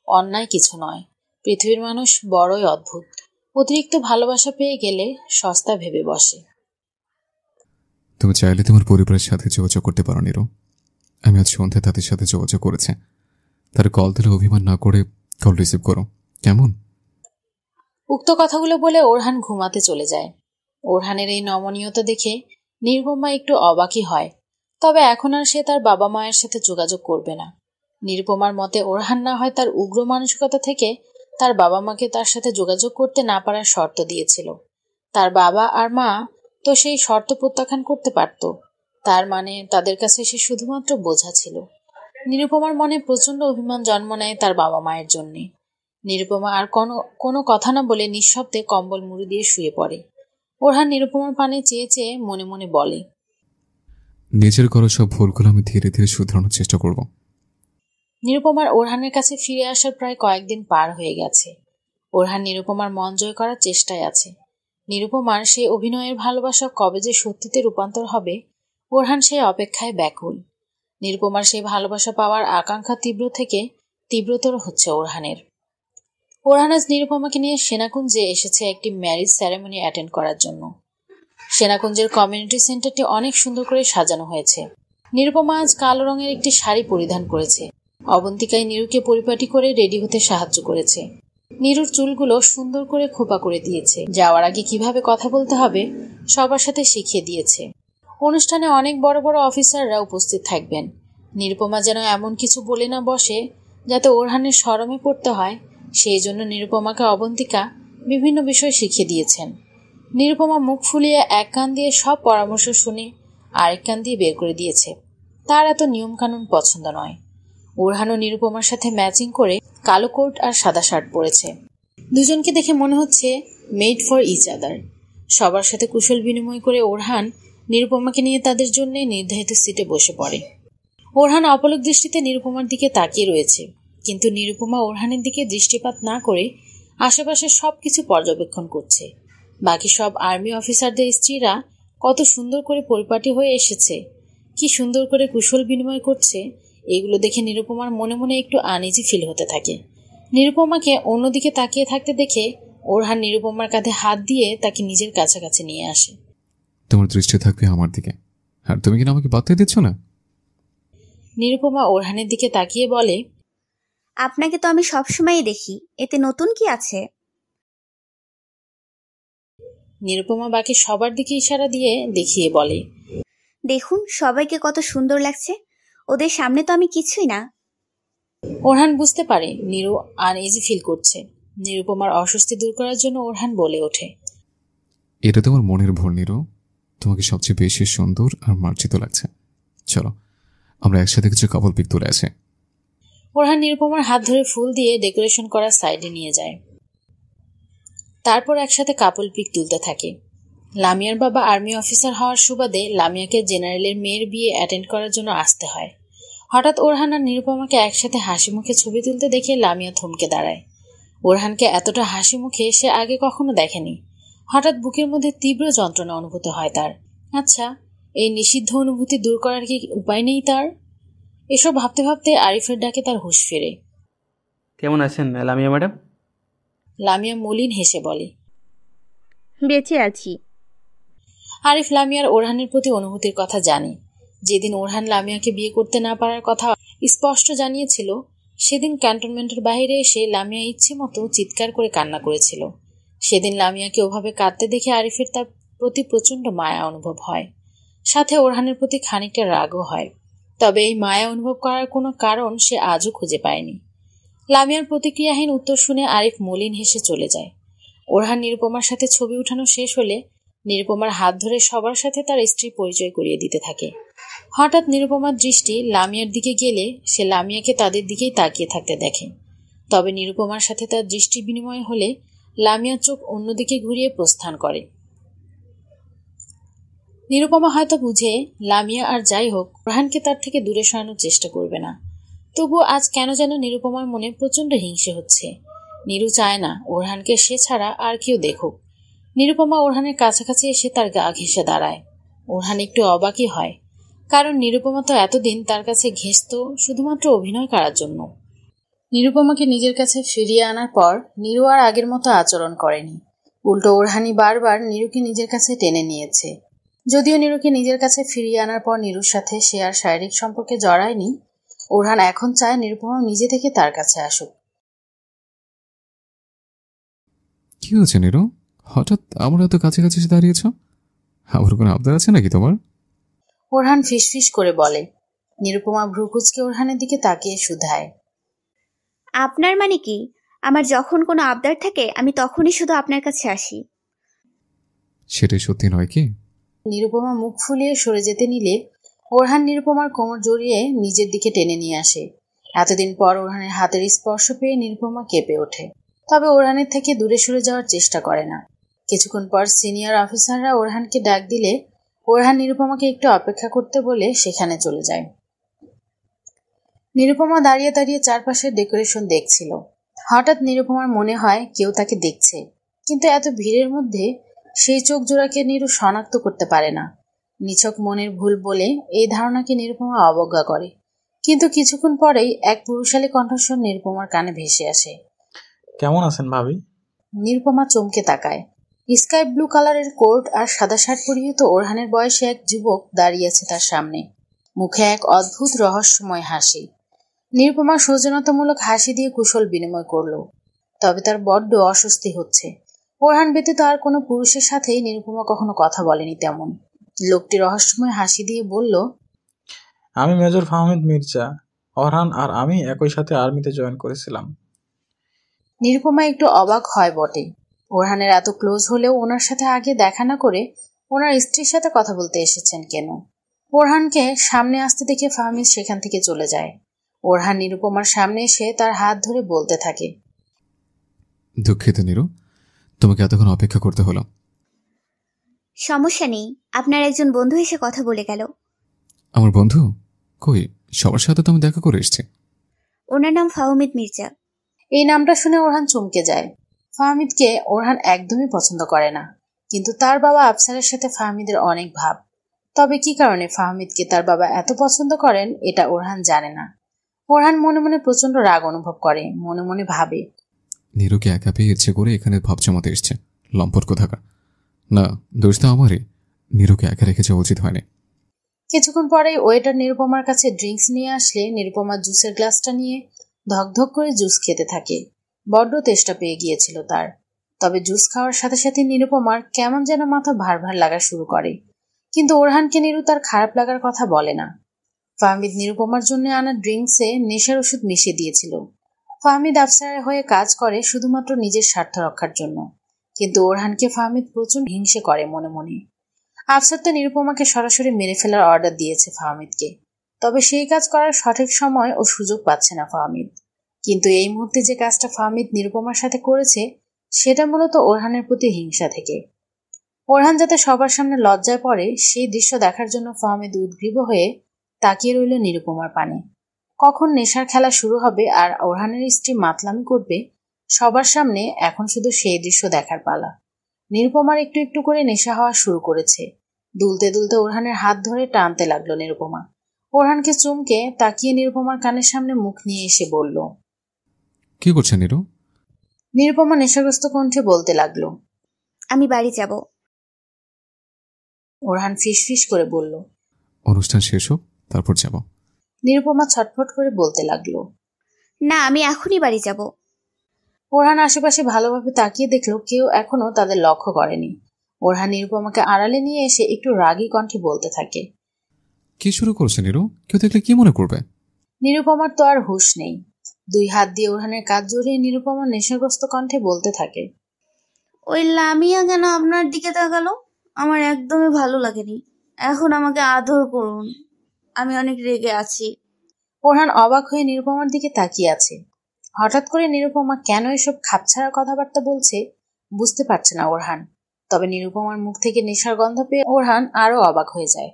অন্যায় কিছু নয়। পৃথিবীর মানুষ বড়ই অদ্ভুত। অতিরিক্ত ভালোবাসা পেয়ে গেলে সস্তা ভেবে বসে। তুমি চাইলে তোমার পরিবারের সাথে যোগাযোগ করতে পারো নিরু। আমি আজ সন্ধ্যায় তাদের সাথে যোগাযোগ করেছে। তার কল দিলে অভিমান না করে কল রিসিভ করো, কেমন? উক্ত কথাগুলো বলে ওরহান ঘুমাতে চলে যায়। ওরহানের এই নমনীয়তা দেখে নিরুপমা একটু অবাকই হয়। তবে এখন আর সে তার বাবা মায়ের সাথে যোগাযোগ করবে না। নিরুপমার মতে ওরহান না হয় তার উগ্র মানসিকতা থেকে তার বাবা মাকে তার সাথে যোগাযোগ করতে না পারার শর্ত দিয়েছিল। তার বাবা আর মা তো সেই শর্ত প্রত্যাখ্যান করতে পারত। তার মানে তাদের কাছে সে শুধুমাত্র বোঝা ছিল। নিরুপমার মনে প্রচন্ড অভিমান জন্ম নেয় তার বাবা মায়ের জন্যে। নিরুপমা আর কোনো কথা না বলে নিঃশব্দে কম্বল মুড়ি দিয়ে শুয়ে পড়ে। ওরহান নিরুপমার পানে চেয়ে চেয়ে মনে মনে বলে, নিজের করা সব ভুলগুলো আমি ধীরে ধীরে শুধরানোর চেষ্টা করব। নিরুপমার ওরহানের কাছে ফিরে আসার প্রায় কয়েকদিন পার হয়ে গেছে। ওরহান নিরুপমার মন জয় করার চেষ্টায় আছে। নিরুপমার সেই অভিনয়ের ভালোবাসা কবে যে সত্যিতে রূপান্তর হবে, ওরহান সেই অপেক্ষায় ব্যাকুল। নিরুপমার সেই ভালোবাসা পাওয়ার আকাঙ্ক্ষা তীব্র থেকে তীব্রতর হচ্ছে ওরহানের। ওরহান আজ নিরুপমাকে নিয়ে সেনাকুঞ্জে এসেছে একটি ম্যারেজ সেরেমনি অ্যাটেন্ড করার জন্য। সেনাকুঞ্জের কমিউনিটি সেন্টারটি অনেক সুন্দর করে সাজানো হয়েছে। নিরুপমা আজ কালো রঙের একটি শাড়ি পরিধান করেছে। অবন্তিকায় নিরুকে পরিপাটি করে রেডি হতে সাহায্য করেছে। নীরুর চুলগুলো সুন্দর করে খোপা করে দিয়েছে, যাওয়ার আগে কিভাবে কথা বলতে হবে সবার সাথে শিখিয়ে দিয়েছে। অনুষ্ঠানে অনেক বড় বড় অফিসাররা উপস্থিত থাকবেন। নিরুপমা যেন এমন কিছু বলে না বসে যাতে ওরহানের শরমে পড়তে হয়, সেই জন্য নিরুপমাকে অবন্তিকা বিভিন্ন বিষয় শিখিয়ে দিয়েছেন। নিরুপমা মুখ ফুলিয়ে এক কান দিয়ে সব পরামর্শ শুনে আরেক কান দিয়ে বের করে দিয়েছে। তার এত নিয়মকানুন পছন্দ নয়। ওরহানও নিরুপমার সাথে ম্যাচিং করে কালো কোট আর সাদা শার্ট পরেছে। দুজনকে দেখে মনে হচ্ছে মেড ফর ইচ আদার। সবার সাথে কুশল বিনিময় করে ওরহান নিরুপমাকে নিয়ে তাদের জন্য নির্ধারিত সিটে বসে পড়ে। ওরহান অপলক দৃষ্টিতে নিরুপমার দিকে তাকিয়ে রয়েছে, কিন্তু নিরুপমা ওরহানের দিকে দৃষ্টিপাত না করে আশেপাশে সবকিছু পর্যবেক্ষণ করছে। বাকি সব আর্মি অফিসারদের স্ত্রীরা কত সুন্দর করে পরিপাটি হয়ে এসেছে, কি সুন্দর করে কুশল বিনিময় করছে, এগুলো দেখে নিরুপমার মনে মনে একটু আনইজি ফিল হতে থাকে। নিরুপমাকে অন্যদিকে তাকিয়ে থাকতে দেখে ওরহান নিরুপমার কাঁধে হাত দিয়ে তাকে নিজের কাছাকাছি নিয়ে আসে। তোমার দৃষ্টি থাকবে আমার দিকে, আর তুমি কিনা আমাকে বাদ দিচ্ছ না? নিরুপমা ওরহানের দিকে তাকিয়ে বলে, আপনাকে তো আমি সবসময়ই দেখি, এতে নতুন কি আছে? নিরুপমা বাকি সবার দিকে ইশারা দিয়ে দেখিয়ে বলে, দেখুন সবাইকে কত সুন্দর লাগছে, ওদের সামনে তো আমি কিছুই না। ওরহান বুঝতে পারে নিরু আনইজি ফিল করছে। নিরুপমার অস্বস্তি দূর করার জন্য ওরহান বলে ওঠে, এটা তোমার মনের ভুল নিরু, তোমাকে সবচেয়ে বেশি সুন্দর আর মার্জিত লাগছে। চলো আমরা একসাথে কিছু কাপল পিক তুলে আসি। ওরহান নিরুপমার হাত ধরে ফুল দিয়ে ডেকোরেশন করা সাইডে নিয়ে যায়। তারপর একসাথে কাপল পিক তুলতে থাকে। লামিয়ার বাবা আর্মি অফিসার হওয়ার সুবাদে লামিয়াকে জেনারেলের মেয়ের বিয়ে অ্যাটেন্ড করার জন্য আসতে হয়। হঠাৎ ওরহান আর নিরুপমাকে একসাথে হাসি মুখে ছবি তুলতে দেখে লামিয়া থমকে দাঁড়ায়। ওরহানকে এতটা হাসি মুখে সে আগে কখনো দেখেনি। হঠাৎ বুকের মধ্যে তীব্র যন্ত্রণা অনুভূত হয় তার। আচ্ছা, এই নিষিদ্ধ অনুভূতি দূর করার কি উপায় নেই তার? এসব ভাবতে ভাবতে আরিফের ডাকে তার হুঁশ ফেরে। কেমন আছেন লামিয়া ম্যাডাম? লামিয়া মলিন হেসে বলে, বেঁচে আছি। আরিফ লামিয়ার ওরহানের প্রতি অনুভূতির কথা জানে। যেদিন ওরহান লামিয়াকে বিয়ে করতে না পারার কথা স্পষ্ট জানিয়েছিল, সেদিন ক্যান্টনমেন্টের বাইরে এসে লামিয়া ইচ্ছে মতো চিৎকার করে কান্না করেছিল। সেদিন লামিয়াকে ওভাবে কাঁদতে দেখে আরিফের তার প্রতি প্রচণ্ড মায়া অনুভব হয়, সাথে ওরহানের প্রতি খানিকটা রাগও হয়। তবে এই মায়া অনুভব করার কোনো কারণ সে আজও খুঁজে পায়নি। লামিয়ার প্রতিক্রিয়াহীন উত্তর শুনে আরিফ মলিন হেসে চলে যায়। ওরহান নিরুপমার সাথে ছবি উঠানো শেষ হলে নিরুপমার হাত ধরে সবার সাথে তার স্ত্রী পরিচয় করিয়ে দিতে থাকে। হঠাৎ নিরুপমার দৃষ্টি লামিয়ার দিকে গেলে সে লামিয়াকে তাদের দিকেই তাকিয়ে থাকতে দেখে। তবে নিরুপমার সাথে তার দৃষ্টি বিনিময় হলে লামিয়ার চোখ অন্যদিকে ঘুরিয়ে প্রস্থান করে। নিরুপমা হয়তো বুঝে লামিয়া আর যাই হোক ওরহানকে তার থেকে দূরে সরানোর চেষ্টা করবে না। তবু আজ কেন যেন নিরুপমার মনে প্রচণ্ড হিংসে হচ্ছে। নিরু চায় না ওরহানকে সে ছাড়া আর কেউ দেখুক। নিরুপমা ওরহানের কাছাকাছি এসে তার গা ঘেঁষে দাঁড়ায়। ওরহান একটু অবাকই হয়, কারণ নিরুপমা তো এতদিন তার কাছে ঘেঁষত শুধুমাত্র অভিনয় করার জন্য। নিরুপমাকে নিজের কাছে ফিরিয়ে আনার পর নিরু আর আগের মতো আচরণ করেনি। উল্টো ওরহানই বারবার নিরুকে নিজের কাছে টেনে নিয়েছে। যদিও নিরুকে নিজের কাছে ফিরিয়ে আনার পর নিরুর সাথে সে আর শারীরিক সম্পর্কে জড়ায়নি, ওরহান এখন চায় নিরুপমা নিজে থেকে তার কাছে আসুক। কি হয়েছে নিরু, হঠাৎ আমার এত কাছাকাছি দাঁড়িয়েছ? আমার কোনো আবদার আছে নাকি তোমার? ওরহান ফিসফিস করে বলে। নিরুপমা ভ্রুকুচকে ওরহানের দিকে তাকিয়ে শুধায়, আপনার মানে কি? আমার যখন কোনো আবদার থাকে আমি তখনই শুধু আপনার কাছে আসি। সেটাই সত্যি নয় কি? নিরুপমা মুখ ফুলিয়ে সরে যেতে নিলে ওরহান নিরুপমার কোমর জড়িয়ে নিজের দিকে টেনে নিয়ে আসে। এতদিন পর ওরহানের হাতের স্পর্শ পেয়ে নিরুপমা কেঁপে ওঠে, তবে ওরহানের থেকে দূরে সরে যাওয়ার চেষ্টা করে না। কিছুক্ষণ পর সিনিয়র অফিসাররা ওরহানকে ডাক দিলে ওরহান নিরুপমাকে একটু অপেক্ষা করতে বলে সেখানে চলে যায়। নিরুপমা দাঁড়িয়ে দাঁড়িয়ে চারপাশের ডেকোরেশন দেখছিল। হঠাৎ নিরুপমার মনে হয় কেউ তাকে দেখছে, কিন্তু এত ভিড়ের মধ্যে সেই চোখ জোড়াকে নিরু শনাক্ত করতে পারে না। নিছক মনের ভুল বলে এই ধারণাকে নিরুপমা অবজ্ঞা করে। কিন্তু কিছুক্ষণ পরেই এক পুরুষালী কণ্ঠস্বর নিরুপমার কানে ভেসে আসে। কেমন আছেন ভাবি? নিরুপমা চমকে তাকায়। স্কাই ব্লু কালারের কোট আর সাদা শার্ট পরিহিত ওরহানের বয়সে এক যুবক দাঁড়িয়ে আছে তার সামনে, মুখে এক অদ্ভুত রহস্যময় হাসি। নিরুপমা সৌজন্যতামূলক হাসি দিয়ে কুশল বিনিময় করল। তবে তার বড্ড অস্বস্তি হচ্ছে। ওরহান ব্যতীত আর কোনো পুরুষের সাথেই নিরুপমা কখনো কথা বলেনি তেমন। লোকটি রহস্যময় হাসি দিয়ে বলল, আমি মেজর ফাহমিদ মির্জা। অরহান আর আমি একই সাথে আর্মিতে জয়েন করেছিলাম। নিরুপমা একটু অবাক হয় বটে। ওরহানের এত ক্লোজ হলেও ওনার সাথে আগে দেখা না করে ওনার স্ত্রীর সাথে কথা বলতে এসেছেন কেন? ওরহানকে সামনে আসতে দেখে ফাহমিদ সেখান থেকে চলে যায়। ওরহান নিরুপমার সামনে এসে তার হাত ধরে বলতে থাকে, দুঃখিত নিরু, তোমাকে এতক্ষণ অপেক্ষা করতে হলো। সমস্যা নেই, আপনার একজন বন্ধু এসে কথা বলে গেল। আমার বন্ধু? কই, সবার সাথে তো আমি দেখা করে এসছি। ওনার নাম ফাহমিদ মির্জা। এই নামটা শুনে ওরহান চমকে যায়। ফাহমিদকে ওরহান একদমই পছন্দ করে না, কিন্তু তার বাবা আফসারের সাথে ফাহমিদের অনেক ভাব। তবে কি কারণে ফাহমিদকে তার বাবা এত পছন্দ করেন এটা ওরহান জানে না। ওরহান মনে মনে প্রচন্ড রাগ অনুভব করে, মনে মনে ভাবে, নিরুকে একা পেয়ে ইচ্ছে করে এখানে ভাব জমাতে এসছে, লম্পট কোথাকার। না, দোষ তো আমারই, নিরুকে একা রেখে যাওয়া উচিত হয়নি। কিছুক্ষণ পরেই ওয়েটার নিরুপমার কাছে ড্রিঙ্কস নিয়ে আসলে নিরুপমা জুসের গ্লাসটা নিয়ে ধকধক করে জুস খেতে থাকে। বড্ড তেষ্টা পেয়ে গিয়েছিল তার। তবে জুস খাওয়ার সাথে সাথে নিরুপমার কেমন যেন মাথা ভার ভার লাগা শুরু করে। কিন্তু ওরহানকে নিরু তার খারাপ লাগার কথা বলে না। ফাহমিদ নিরুপমার জন্য আনা ড্রিঙ্কসে নেশার ওষুধ মিশিয়ে দিয়েছিল। ফাহমিদ আফসারের হয়ে কাজ করে শুধুমাত্র নিজের স্বার্থ রক্ষার জন্য, কিন্তু ওরহানকে ফাহমিদ প্রচুর হিংসে করে মনে মনে। আফসার তো নিরুপমাকে সরাসরি মেরে ফেলার অর্ডার দিয়েছে ফাহমিদকে, তবে সেই কাজ করার সঠিক সময় ও সুযোগ পাচ্ছে না ফাহমিদ। কিন্তু এই মুহূর্তে যে কাজটা ফাহমিদ নিরুপমার সাথে করেছে সেটা মূলত ওরহানের প্রতি হিংসা থেকে। ওরহান যাতে সবার সামনে লজ্জায় পড়ে সেই দৃশ্য দেখার জন্য ফাহমিদ উদ্গ্রীব হয়ে তাকিয়ে রইল নিরুপমার পানে। কখন নেশার খেলা শুরু হবে আর ওরহানের স্ত্রী মাতলামি করবে সবার সামনে, এখন শুধু সেই দৃশ্য দেখার পালা। নিরুপমার একটু একটু করে নেশা হওয়া শুরু করেছে। দুলতে দুলতে ওরহানের হাত ধরে টানতে লাগলো নিরুপমা। ওরহানকে চমকে তাকিয়ে নিরুপমার কানের সামনে মুখ নিয়ে এসে বলল, কি করছে নিরু? নিরুপমা নেশাগ্রস্ত কণ্ঠে বলতে লাগলো, আমি বাড়ি যাব। ওরহান ফিস ফিস করে বলল, অনুষ্ঠান শেষ হোক তারপর যাব। নিরুপমা ছটফট করে বলতে লাগলো, না, আমি এখনই বাড়ি যাব। ওরহান আশেপাশে ভালোভাবে তাকিয়ে দেখলো কেউ এখনো তাদের লক্ষ্য করেনি। ওরহান নিরুপমাকে আড়ালে নিয়ে এসে একটু রাগী কণ্ঠে বলতে থাকে, কি শুরু করছে নিরু? কেউ দেখলে কি মনে করবে? নিরুপমার তো আর হুঁশ নেই। দুই হাত দিয়ে ওরহানের কাঁধ জড়িয়ে নিরুপমা নেশাগ্রস্ত কণ্ঠে বলতে থাকে, ওই লামিয়া কেন আপনার দিকে তাকালো? আমার একদমই ভালো লাগেনি। এখন আমাকে আদর করুন, আমি অনেক রেগে আছি। ওরহান অবাক হয়ে নিরুপমার দিকে তাকিয়ে আছে। হঠাৎ করে নিরুপমা কেন এসব খাপছাড়া কথাবার্তা বলছে বুঝতে পারছে না ওরহান। তবে নিরুপমার মুখ থেকে নেশার গন্ধ পেয়ে ওরহান আরো অবাক হয়ে যায়।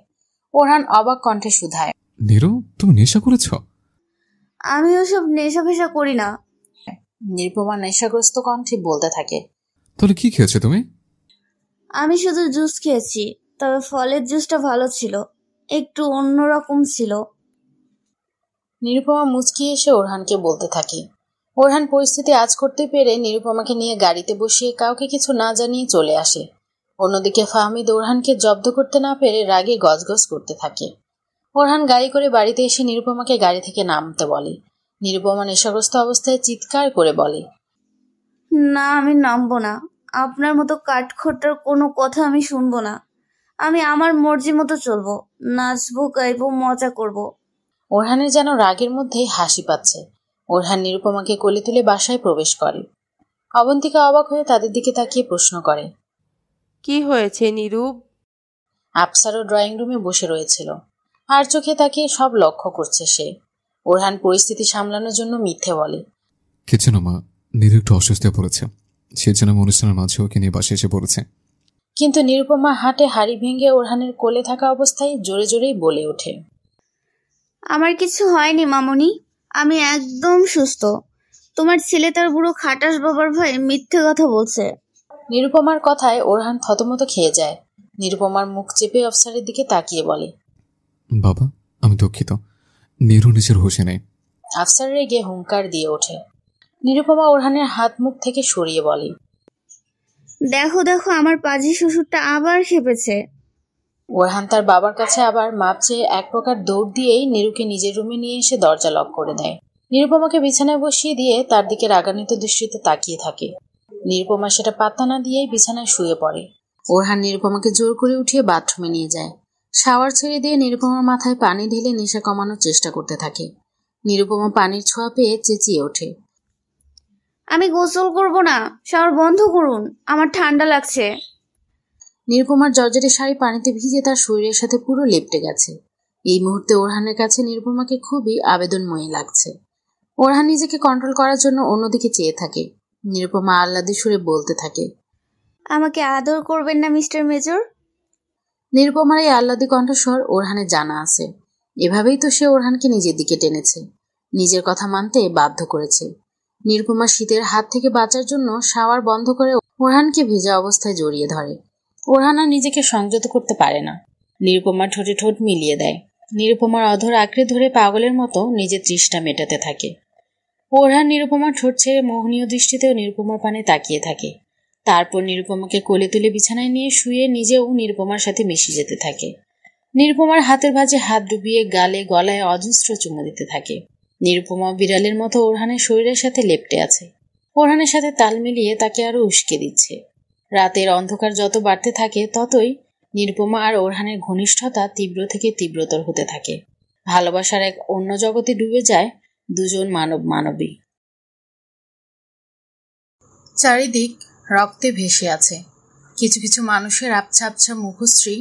ওরহান অবাক কণ্ঠে শুধায়, নিরু, তুমি নেশা করেছ? আমি ওসব নেশা ফেশা করি না। নিরুপমা নেশাগ্রস্ত কণ্ঠে বলতে থাকে, তাহলে কি খেয়েছো তুমি? আমি শুধু জুস খেয়েছি, তবে ফলের জুসটা ভালো ছিল, একটু অন্যরকম ছিল। নিরুপমা মুচকি এসে ওরহানকে বলতে থাকে। ওরহান পরিস্থিতি আজ করতে পেরে নিরুপমাকে নিয়ে গাড়িতে বসিয়ে কাউকে কিছু না জানিয়ে চলে আসে। অন্যদিকে ফাহমিদ ওরহানকে জব্দ করতে না পেরে রাগে গজগজ করতে থাকে। ওরহান গাড়ি করে বাড়িতে এসে নিরুপমাকে গাড়ি থেকে নামতে বলে। নিরুপমা নেশাগ্রস্ত অবস্থায় চিৎকার করে বলে, না, আমি নামবো না। আপনার মতো কাঠখোট্টার কোনো কথা আমি শুনবো না। আমি আমার মর্জি মতো চলবো, নাচবো, গাইবো, মজা করব। ওরহানের যেন রাগের মধ্যেই হাসি পাচ্ছে। ওরহান নিরুপমাকে কোলে তুলে বাসায় প্রবেশ করে। অবন্তিকা অবাক হয়ে তাদের দিকে তাকিয়ে প্রশ্ন করে, কি হয়েছে নিরূপ? আফসারও ড্রয়িং রুমে বসে রয়েছিল, আর চোখে তাকিয়ে সব লক্ষ্য করছে সে। ওরহান পরিস্থিতি সামলানোর জন্য মিথ্যে বলে, কিছু না মা, নিরু একটু অসুস্থ পড়েছে, সেজন্য অনুষ্ঠানের মাঝে ওকে নিয়ে বাসে এসে পড়েছে। কিন্তু নিরুপমা হাটে হাড়ি ভেঙে ওরহানের কোলে থাকা অবস্থায় জোরে জোরেই বলে ওঠে, আমার কিছু হয়নি মামনি, আমি একদম সুস্থ। তোমার ছেলে তার বুড়ো খাটাস বাবার ভয়ে মিথ্যে কথা বলছে। নিরুপমার কথায় ওরহান থতমত খেয়ে যায়। নিরুপমার মুখ চেপে অফিসারের দিকে তাকিয়ে বলে, বাবা, আমি দুঃখিত, নিরু নিজের হোশে নেই। আফসার রেগে হুঙ্কার দিয়ে ওঠে। নিরুপমা ওরহানের হাত মুখ থেকে সরিয়ে বলে, দেখো দেখো, আমার পাজি শ্বশুরটা আবার খেপেছে। ওরহান তার বাবার কাছে আবার মাপ চেয়ে এক প্রকার দৌড় দিয়েই নিরুকে নিজের রুমে নিয়ে এসে দরজা লক করে দেয়। নিরুপমাকে বিছানায় বসিয়ে দিয়ে তার দিকে রাগান্বিত দৃষ্টিতে তাকিয়ে থাকে। নিরুপমা সেটা পাত্তা না দিয়েই বিছানায় শুয়ে পড়ে। ওরহান নিরুপমাকে জোর করে উঠিয়ে বাথরুমে নিয়ে যায়। শাওয়ার ছেড়ে দিয়ে নিরুপমার মাথায় পানি ঢেলে নেশা কমানোর চেষ্টা করতে থাকে। নিরুপমা পানির ছোঁয়া পেয়ে চেঁচিয়ে ওঠে, আমি গোসল করব না, শাওয়ার বন্ধ করুন, আমার ঠান্ডা লাগছে। নিরুপমার জর্জেটের শাড়ি পানিতে ভিজে তার শরীরের সাথে পুরো লেপ্টে গেছে। এই মুহূর্তে ওরহানের কাছে নিরুপমাকে খুবই আবেদনময়ী লাগছে। ওরহান নিজেকে কন্ট্রোল করার জন্য অন্যদিকে চেয়ে থাকে। নিরুপমা আহ্লাদে সুরে বলতে থাকে, আমাকে আদর করবেন না মিস্টার মেজর? নিরুপমার এই আহ্লাদী কণ্ঠস্বর ওরহানের জানা আছে। এভাবেই তো সে ওরহানকে নিজের দিকে টেনেছে, নিজের কথা মানতে বাধ্য করেছে। নিরুপমা শীতের হাত থেকে বাঁচার জন্য শাওয়ার বন্ধ করে ওরহানকে ভেজা অবস্থায় জড়িয়ে ধরে। ওরহান আর নিজেকে সংযত করতে পারে না। নিরুপমার ঠোঁটে ঠোঁট মিলিয়ে দেয়। নিরুপমার অধর আঁকড়ে ধরে পাগলের মতো নিজের তৃষ্ণা মেটাতে থাকে। ওরহান নিরুপমার ঠোঁট ছেড়ে মোহনীয় দৃষ্টিতেও নিরুপমার পানে তাকিয়ে থাকে। তারপর নিরুপমাকে কোলে তুলে বিছানায় নিয়ে শুয়ে নিজেও নিরুপমার সাথে মিশে যেতে থাকে। নিরুপমার হাতের ভাঁজে হাত ডুবিয়ে গালে গলায় অজস্র চুমু দিতে থাকে। নিরুপমা বিড়ালের মতো ওরহানের শরীরের সাথে লেপ্টে আছে। ওরহানের সাথে তাল মিলিয়ে তাকে আরো উস্কে দিচ্ছে। রাতের অন্ধকার যত বাড়তে থাকে ততই নিরুপমা আর ওরহানের ঘনিষ্ঠতা তীব্র থেকে তীব্রতর হতে থাকে। ভালোবাসার এক অন্য জগতে ডুবে যায় দুজন মানব মানবী। চারিদিক রক্তে ভেসে আছে। কিছু কিছু মানুষের আবছা আবছা মুখশ্রী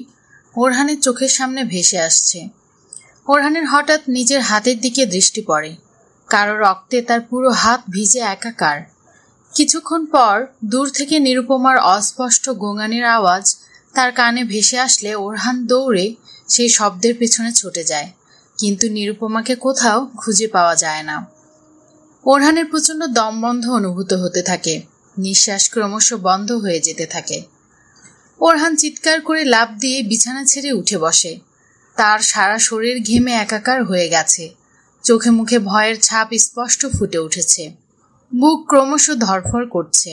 ওরহানের চোখের সামনে ভেসে আসছে। ওরহানের হঠাৎ নিজের হাতের দিকে দৃষ্টি পড়ে। কারো রক্তে তার পুরো হাত ভিজে একাকার। কিছুক্ষণ পর দূর থেকে নিরুপমার অস্পষ্ট গোঙানির আওয়াজ তার কানে ভেসে আসলে ওরহান দৌড়ে সেই শব্দের পেছনে ছুটে যায়, কিন্তু নিরুপমাকে কোথাও খুঁজে পাওয়া যায় না। ওরহানের প্রচণ্ড দমবন্ধ অনুভূত হতে থাকে। নিঃশ্বাস ক্রমশ বন্ধ হয়ে যেতে থাকে। ওরহান চিৎকার করে লাফ দিয়ে বিছানা ছেড়ে উঠে বসে। তার সারা শরীর ঘেমে একাকার হয়ে গেছে। চোখে মুখে ভয়ের ছাপ স্পষ্ট ফুটে উঠেছে। বুক ক্রমশ ধড়ফড় করছে।